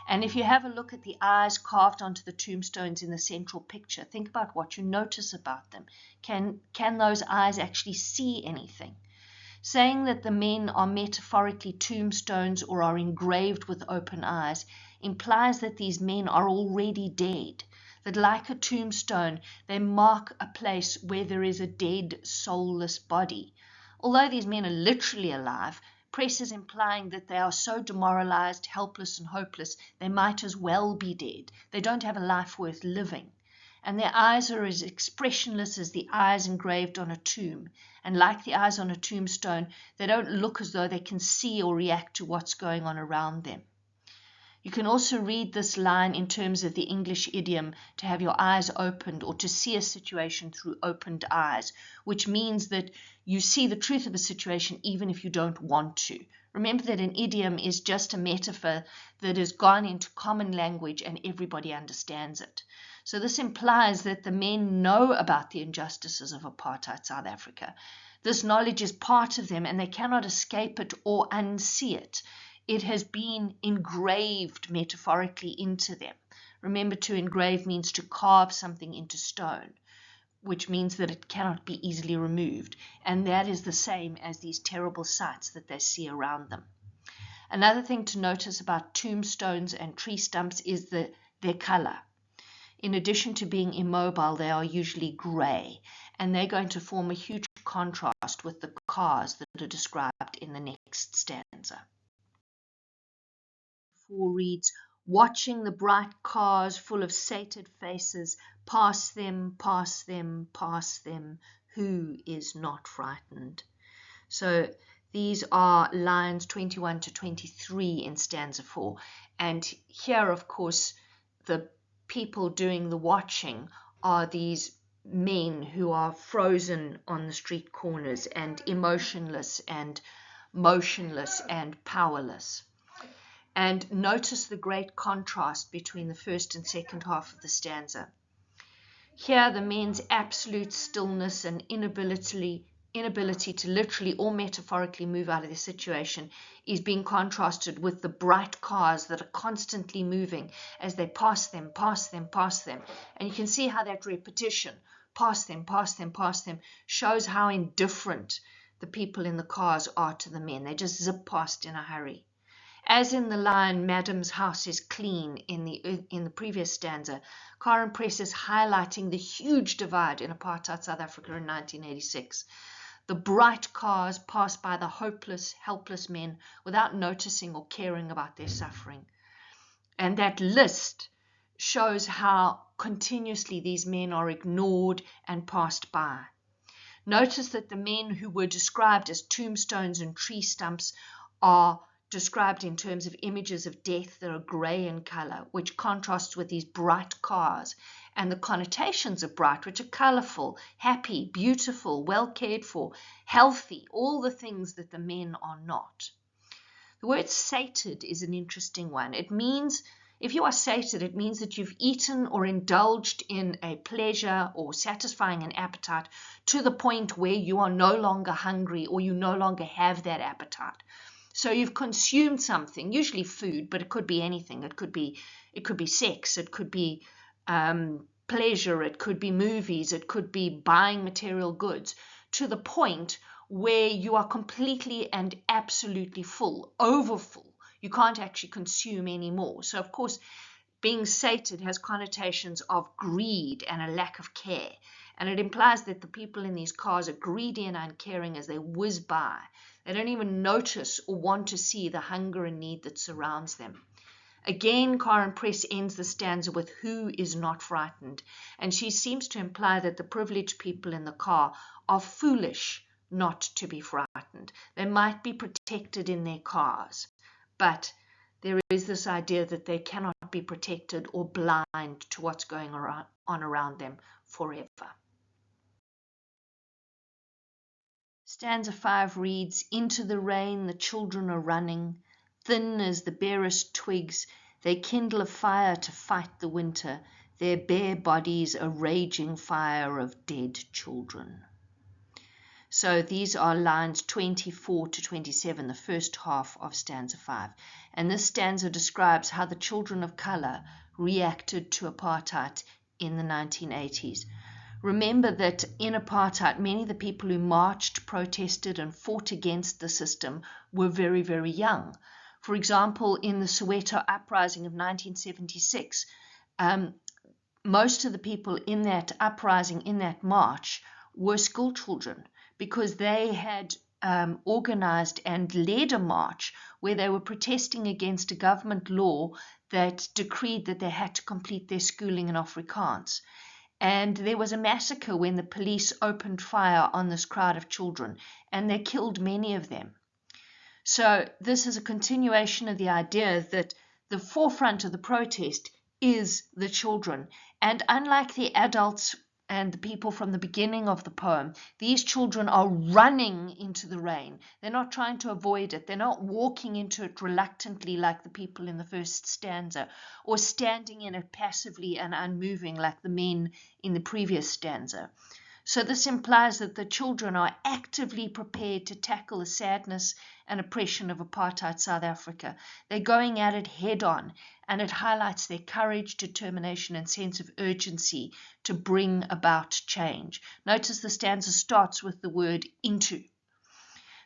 And if you have a look at the eyes carved onto the tombstones in the central picture, think about what you notice about them. Can those eyes actually see anything? Saying that the men are metaphorically tombstones or are engraved with open eyes implies that these men are already dead, that like a tombstone, they mark a place where there is a dead, soulless body. Although these men are literally alive, Press is implying that they are so demoralized, helpless, and hopeless, they might as well be dead. They don't have a life worth living. And their eyes are as expressionless as the eyes engraved on a tomb. And like the eyes on a tombstone, they don't look as though they can see or react to what's going on around them. You can also read this line in terms of the English idiom to have your eyes opened or to see a situation through opened eyes, which means that you see the truth of a situation even if you don't want to. Remember that an idiom is just a metaphor that has gone into common language and everybody understands it. So this implies that the men know about the injustices of apartheid South Africa. This knowledge is part of them and they cannot escape it or unsee it. It has been engraved metaphorically into them. Remember, to engrave means to carve something into stone, which means that it cannot be easily removed. And that is the same as these terrible sights that they see around them. Another thing to notice about tombstones and tree stumps is their color. In addition to being immobile, they are usually gray, and they're going to form a huge contrast with the cars that are described in the next stanza. 4 reads, watching the bright cars full of sated faces, pass them, pass them, pass them, who is not frightened? So these are lines 21 to 23 in stanza 4. And here, of course, the people doing the watching are these men who are frozen on the street corners and emotionless and motionless and powerless. And notice the great contrast between the first and second half of the stanza. Here, the men's absolute stillness and inability to literally or metaphorically move out of their situation is being contrasted with the bright cars that are constantly moving as they pass them. And you can see how that repetition, pass them, shows how indifferent the people in the cars are to the men. They just zip past in a hurry. As in the line, Madam's house is clean in the previous stanza, Karen Press is highlighting the huge divide in apartheid South Africa in 1986. The bright cars pass by the hopeless, helpless men without noticing or caring about their suffering. And that list shows how continuously these men are ignored and passed by. Notice that the men who were described as tombstones and tree stumps are described in terms of images of death that are grey in colour, which contrasts with these bright cars and the connotations of bright, which are colourful, happy, beautiful, well cared for, healthy, all the things that the men are not. The word sated is an interesting one. It means, if you are sated, it means that you've eaten or indulged in a pleasure or satisfying an appetite to the point where you are no longer hungry or you no longer have that appetite. So you've consumed something, usually food, but it could be anything. It could be sex, it could be pleasure, it could be movies, it could be buying material goods, to the point where you are completely and absolutely full, overfull. You can't actually consume anymore. So of course, being sated has connotations of greed and a lack of care. And it implies that the people in these cars are greedy and uncaring as they whiz by. They don't even notice or want to see the hunger and need that surrounds them. Again, Karen Press ends the stanza with "who is not frightened," and she seems to imply that the privileged people in the car are foolish not to be frightened. They might be protected in their cars, but there is this idea that they cannot be protected or blind to what's going on around them forever. Stanza 5 reads, "Into the rain the children are running, thin as the barest twigs, they kindle a fire to fight the winter, their bare bodies a raging fire of dead children." So these are lines 24 to 27, the first half of stanza 5. And this stanza describes how the children of color reacted to apartheid in the 1980s. Remember that in apartheid, many of the people who marched, protested, and fought against the system were very, very young. For example, in the Soweto uprising of 1976, most of the people in that uprising, in that march, were school children, because they had organized and led a march where they were protesting against a government law that decreed that they had to complete their schooling in Afrikaans. And there was a massacre when the police opened fire on this crowd of children, and they killed many of them. So this is a continuation of the idea that the forefront of the protest is the children. And unlike the adults and the people from the beginning of the poem, these children are running into the rain. They're not trying to avoid it. They're not walking into it reluctantly like the people in the first stanza, or standing in it passively and unmoving like the men in the previous stanza. So this implies that the children are actively prepared to tackle the sadness and oppression of apartheid South Africa. They're going at it head on, and it highlights their courage, determination, and sense of urgency to bring about change. Notice the stanza starts with the word "into."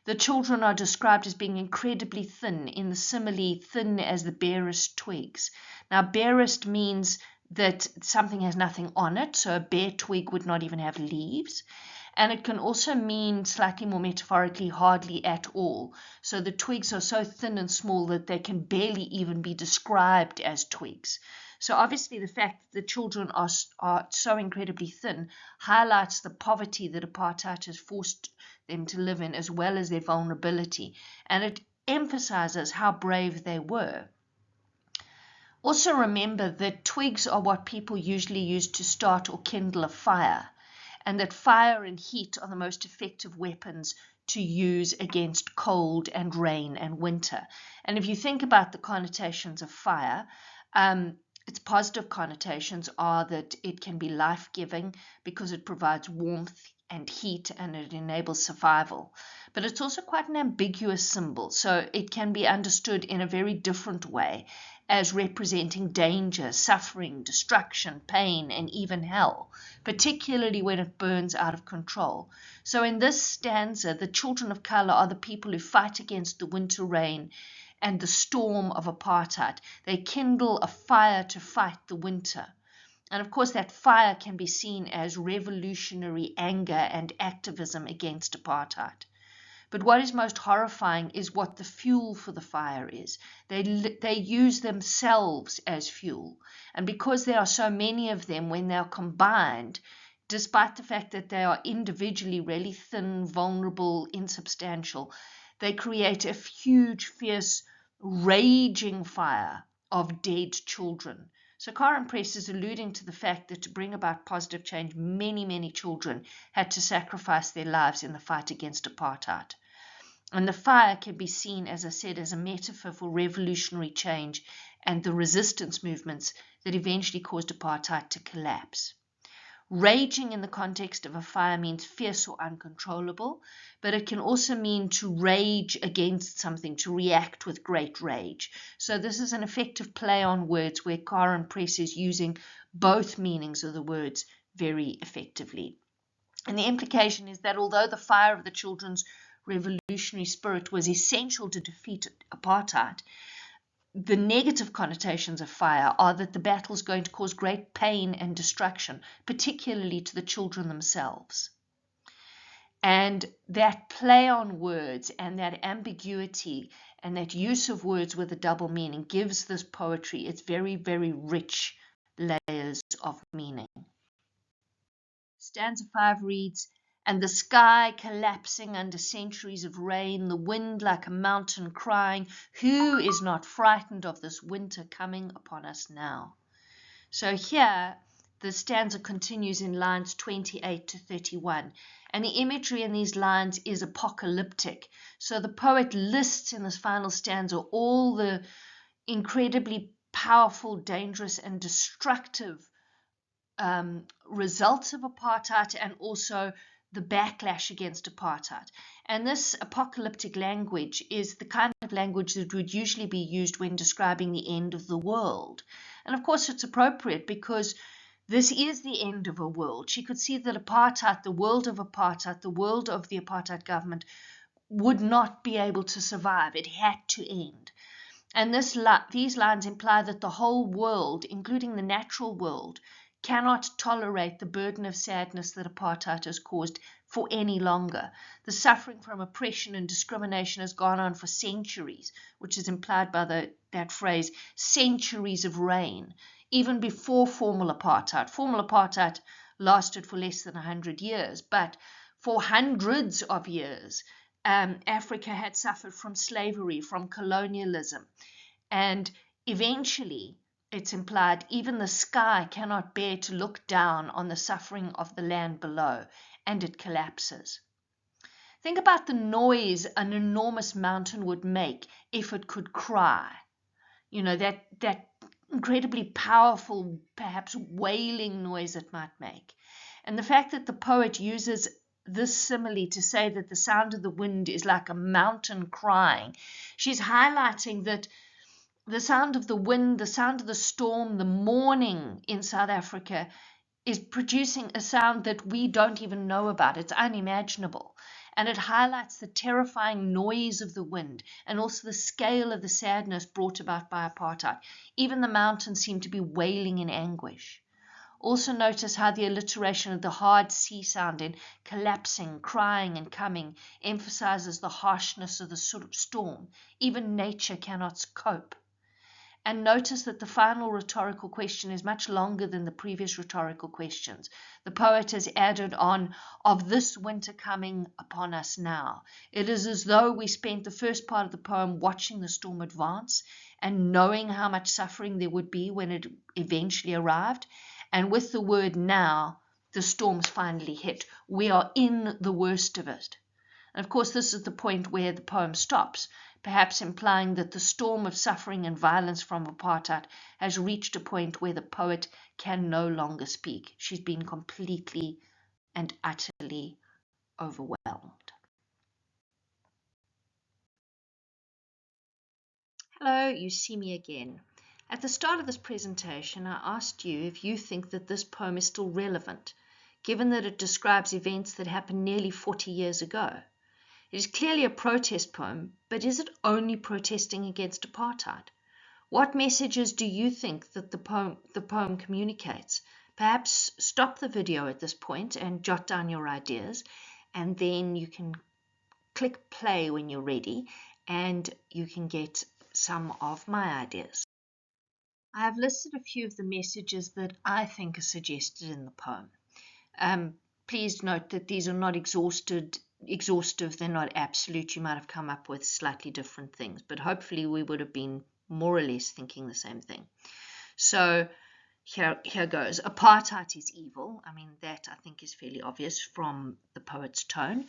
The children are described as being incredibly thin, in the simile "thin as the barest twigs." Now, barest means that something has nothing on it, so a bare twig would not even have leaves. And it can also mean, slightly more metaphorically, hardly at all. So the twigs are so thin and small that they can barely even be described as twigs. So obviously the fact that the children are so incredibly thin highlights the poverty that apartheid has forced them to live in, as well as their vulnerability. And it emphasizes how brave they were. Also remember that twigs are what people usually use to start or kindle a fire. and that fire and heat are the most effective weapons to use against cold and rain and winter. And if you think about the connotations of fire, its positive connotations are that it can be life-giving because it provides warmth and heat and it enables survival. But it's also quite an ambiguous symbol, so it can be understood in a very different way as representing danger, suffering, destruction, pain, and even hell, particularly when it burns out of control. So in this stanza, the children of color are the people who fight against the winter rain and the storm of apartheid. They kindle a fire to fight the winter. And of course, that fire can be seen as revolutionary anger and activism against apartheid. But what is most horrifying is what the fuel for the fire is. They use themselves as fuel. And because there are so many of them, when they are combined, despite the fact that they are individually really thin, vulnerable, insubstantial, they create a huge, fierce, raging fire of dead children. So Karen Press is alluding to the fact that to bring about positive change, many, many children had to sacrifice their lives in the fight against apartheid. And the fire can be seen, as I said, as a metaphor for revolutionary change and the resistance movements that eventually caused apartheid to collapse. Raging in the context of a fire means fierce or uncontrollable, but it can also mean to rage against something, to react with great rage. So this is an effective play on words where Karen Press is using both meanings of the words very effectively. And the implication is that although the fire of the children's revolutionary spirit was essential to defeat apartheid, the negative connotations of fire are that the battle is going to cause great pain and destruction, particularly to the children themselves. And that play on words and that ambiguity and that use of words with a double meaning gives this poetry its very, very rich layers of meaning. Stanza 5 reads, "And the sky collapsing under centuries of rain, the wind like a mountain crying, who is not frightened of this winter coming upon us now?" So here the stanza continues in lines 28 to 31, and the imagery in these lines is apocalyptic. So the poet lists in this final stanza all the incredibly powerful, dangerous, and destructive results of apartheid and also the backlash against apartheid. And this apocalyptic language is the kind of language that would usually be used when describing the end of the world. And of course it's appropriate because this is the end of a world. She could see that apartheid, the world of apartheid, the world of the apartheid government would not be able to survive. It had to end. And these lines imply that the whole world, including the natural world, cannot tolerate the burden of sadness that apartheid has caused for any longer. The suffering from oppression and discrimination has gone on for centuries, which is implied by that phrase, centuries of reign, even before formal apartheid. Formal apartheid lasted for less than 100 years, but for hundreds of years, Africa had suffered from slavery, from colonialism, and eventually, it's implied, even the sky cannot bear to look down on the suffering of the land below, and it collapses. Think about the noise an enormous mountain would make if it could cry. You know, that incredibly powerful, perhaps wailing noise it might make. And the fact that the poet uses this simile to say that the sound of the wind is like a mountain crying, she's highlighting that the sound of the wind, the sound of the storm, the mourning in South Africa is producing a sound that we don't even know about. It's unimaginable. And it highlights the terrifying noise of the wind and also the scale of the sadness brought about by apartheid. Even the mountains seem to be wailing in anguish. Also notice how the alliteration of the hard C sound in collapsing, crying, and coming emphasizes the harshness of the storm. Even nature cannot cope. And notice that the final rhetorical question is much longer than the previous rhetorical questions. The poet has added on, "of this winter coming upon us now." It is as though we spent the first part of the poem watching the storm advance and knowing how much suffering there would be when it eventually arrived. And with the word now, the storm's finally hit. We are in the worst of it. And of course, this is the point where the poem stops, perhaps implying that the storm of suffering and violence from apartheid has reached a point where the poet can no longer speak. She's been completely and utterly overwhelmed. Hello, you see me again. At the start of this presentation, I asked you if you think that this poem is still relevant, given that it describes events that happened nearly 40 years ago. It is clearly a protest poem, but is it only protesting against apartheid? What messages do you think that the poem communicates? Perhaps stop the video at this point and jot down your ideas, and then you can click play when you're ready, and you can get some of my ideas. I have listed a few of the messages that I think are suggested in the poem. Please note that these are not exhaustive, they're not absolute. You might have come up with slightly different things, but hopefully we would have been more or less thinking the same thing. So here goes. Apartheid is evil. I mean, that I think is fairly obvious from the poet's tone.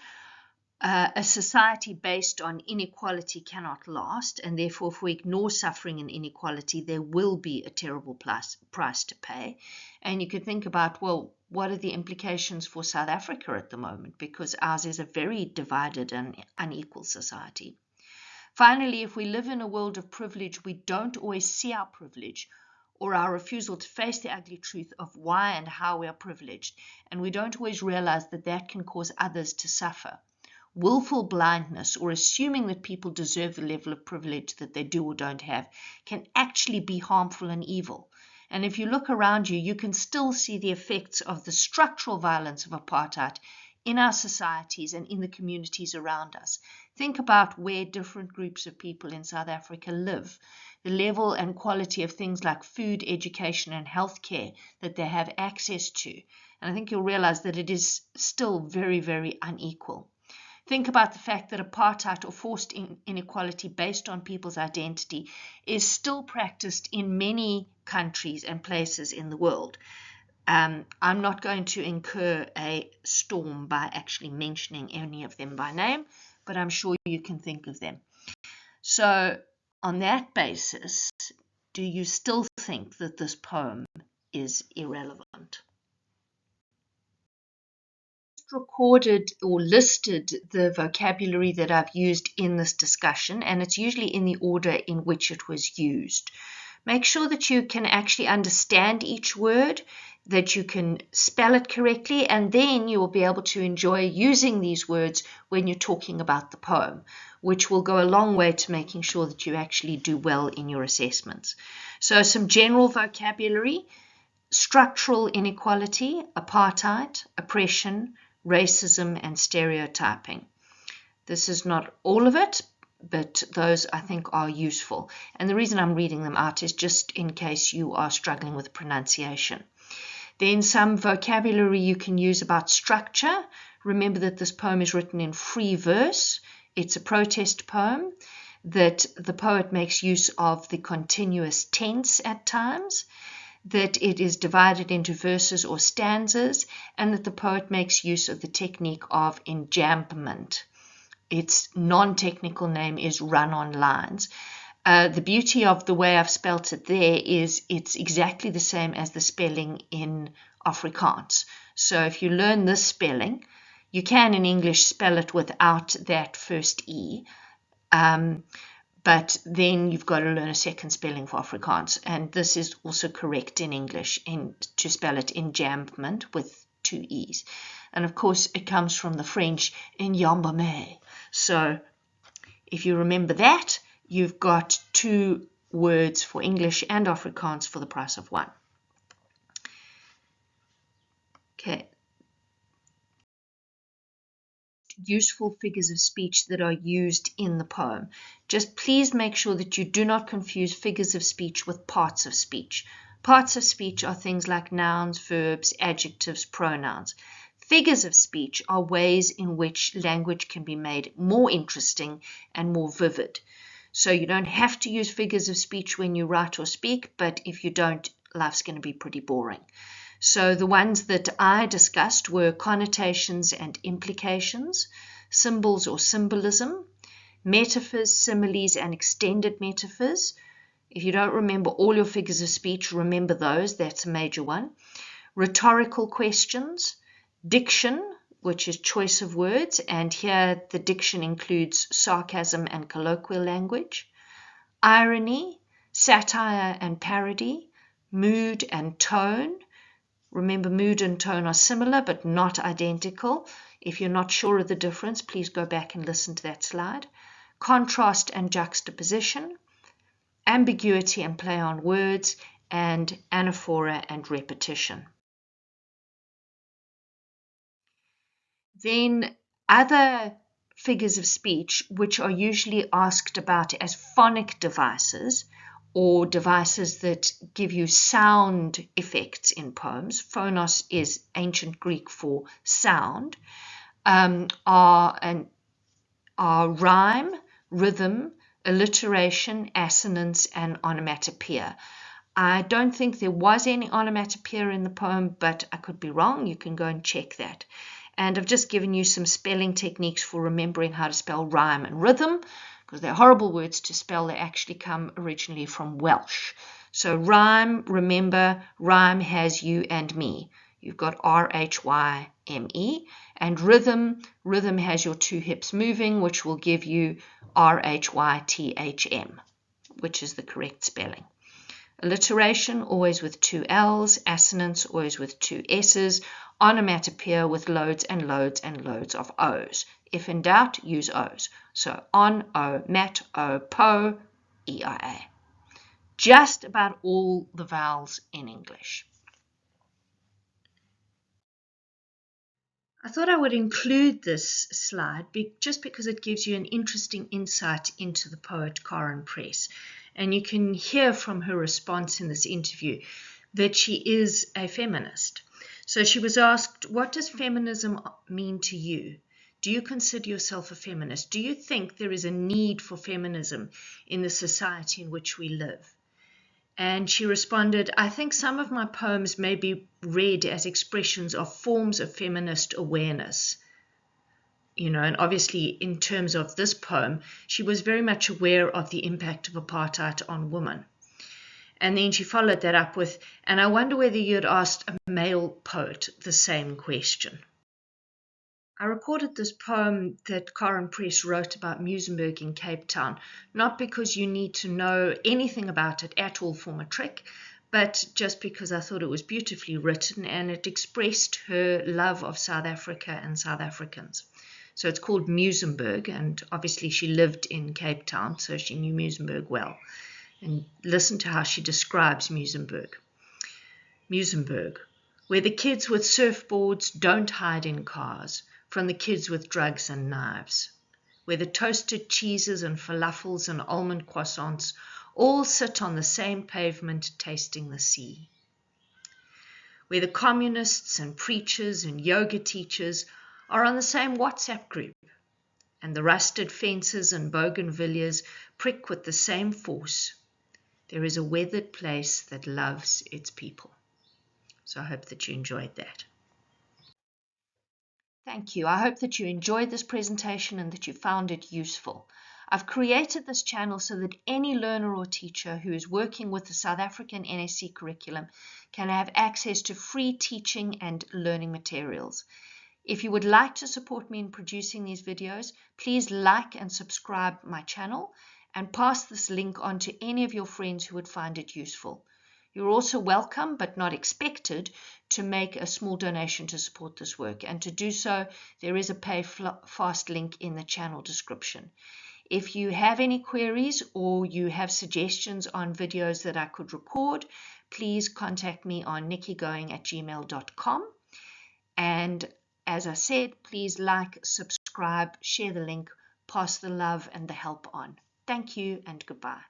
A society based on inequality cannot last, and therefore if we ignore suffering and inequality, there will be a terrible price to pay. And you could think about, well, what are the implications for South Africa at the moment? Because ours is a very divided and unequal society. Finally, if we live in a world of privilege, we don't always see our privilege or our refusal to face the ugly truth of why and how we are privileged, and we don't always realize that that can cause others to suffer. Willful blindness, or assuming that people deserve the level of privilege that they do or don't have, can actually be harmful and evil. And if you look around you, you can still see the effects of the structural violence of apartheid in our societies and in the communities around us. Think about where different groups of people in South Africa live, the level and quality of things like food, education, and healthcare that they have access to. And I think you'll realize that it is still very, very unequal. Think about the fact that apartheid or forced inequality based on people's identity is still practiced in many countries and places in the world. I'm not going to incur a storm by actually mentioning any of them by name, but I'm sure you can think of them. So on that basis, do you still think that this poem is irrelevant? Recorded or listed the vocabulary that I've used in this discussion, and it's usually in the order in which it was used. Make sure that you can actually understand each word, that you can spell it correctly, and then you will be able to enjoy using these words when you're talking about the poem, which will go a long way to making sure that you actually do well in your assessments. So some general vocabulary: structural inequality, apartheid, oppression, racism, and stereotyping. This is not all of it, but those I think are useful. And the reason I'm reading them out is just in case you are struggling with pronunciation. Then some vocabulary you can use about structure. Remember that this poem is written in free verse. It's a protest poem, that the poet makes use of the continuous tense at times, that it is divided into verses or stanzas, and that the poet makes use of the technique of enjambment. Its non-technical name is run-on lines. The beauty of the way I've spelt it there is it's exactly the same as the spelling in Afrikaans. So if you learn this spelling, you can in English spell it without that first E. But then you've got to learn a second spelling for Afrikaans. And this is also correct in English to spell it enjambment with two E's. And of course, it comes from the French enjambement. So if you remember that, you've got two words for English and Afrikaans for the price of one. Okay. Useful figures of speech that are used in the poem. Just please make sure that you do not confuse figures of speech with parts of speech. Parts of speech are things like nouns, verbs, adjectives, pronouns. Figures of speech are ways in which language can be made more interesting and more vivid. So you don't have to use figures of speech when you write or speak, but if you don't, life's going to be pretty boring. So the ones that I discussed were connotations and implications, symbols or symbolism, metaphors, similes, and extended metaphors. If you don't remember all your figures of speech, remember those. That's a major one. Rhetorical questions, diction, which is choice of words, and here the diction includes sarcasm and colloquial language. Irony, satire and parody, mood and tone. Remember, mood and tone are similar but not identical. If you're not sure of the difference, please go back and listen to that slide. Contrast and juxtaposition, ambiguity and play on words, and anaphora and repetition. Then other figures of speech, which are usually asked about as phonic devices or devices that give you sound effects in poems. Phonos is ancient Greek for sound, are rhyme, rhythm, alliteration, assonance, and onomatopoeia. I don't think there was any onomatopoeia in the poem, but I could be wrong. You can go and check that. And I've just given you some spelling techniques for remembering how to spell rhyme and rhythm, because they're horrible words to spell. They actually come originally from Welsh. So rhyme, remember, rhyme has you and me. You've got R-H-Y-M-E. And rhythm has your two hips moving, which will give you R-H-Y-T-H-M, which is the correct spelling. Alliteration, always with two L's. Assonance, always with two S's. Onomatopoeia with loads and loads and loads of O's. If in doubt, use O's. So on, O, mat, O, po, E-I-A. Just about all the vowels in English. I thought I would include this slide just because it gives you an interesting insight into the poet Karen Press. And you can hear from her response in this interview that she is a feminist. So she was asked, what does feminism mean to you? Do you consider yourself a feminist? Do you think there is a need for feminism in the society in which we live? And she responded, I think some of my poems may be read as expressions of forms of feminist awareness. And obviously in terms of this poem, she was very much aware of the impact of apartheid on women. And then she followed that up with, and I wonder whether you had asked a male poet the same question. I recorded this poem that Karen Press wrote about Muizenberg in Cape Town, not because you need to know anything about it at all for matric, but just because I thought it was beautifully written and it expressed her love of South Africa and South Africans. So it's called Muizenberg, and obviously she lived in Cape Town, so she knew Muizenberg well. And listen to how she describes Muizenberg. Muizenberg, where the kids with surfboards don't hide in cars from the kids with drugs and knives, where the toasted cheeses and falafels and almond croissants all sit on the same pavement tasting the sea, where the communists and preachers and yoga teachers are on the same WhatsApp group, and the rusted fences and bougainvilleas prick with the same force. There is a weathered place that loves its people. So I hope that you enjoyed that. Thank you. I hope that you enjoyed this presentation and that you found it useful. I've created this channel so that any learner or teacher who is working with the South African NSC curriculum can have access to free teaching and learning materials. If you would like to support me in producing these videos, please like and subscribe my channel and pass this link on to any of your friends who would find it useful. You're also welcome, but not expected, to make a small donation to support this work. And to do so, there is a Pay Fast link in the channel description. If you have any queries or you have suggestions on videos that I could record, please contact me on nikkigoing@gmail.com. And as I said, please like, subscribe, share the link, pass the love and the help on. Thank you and goodbye.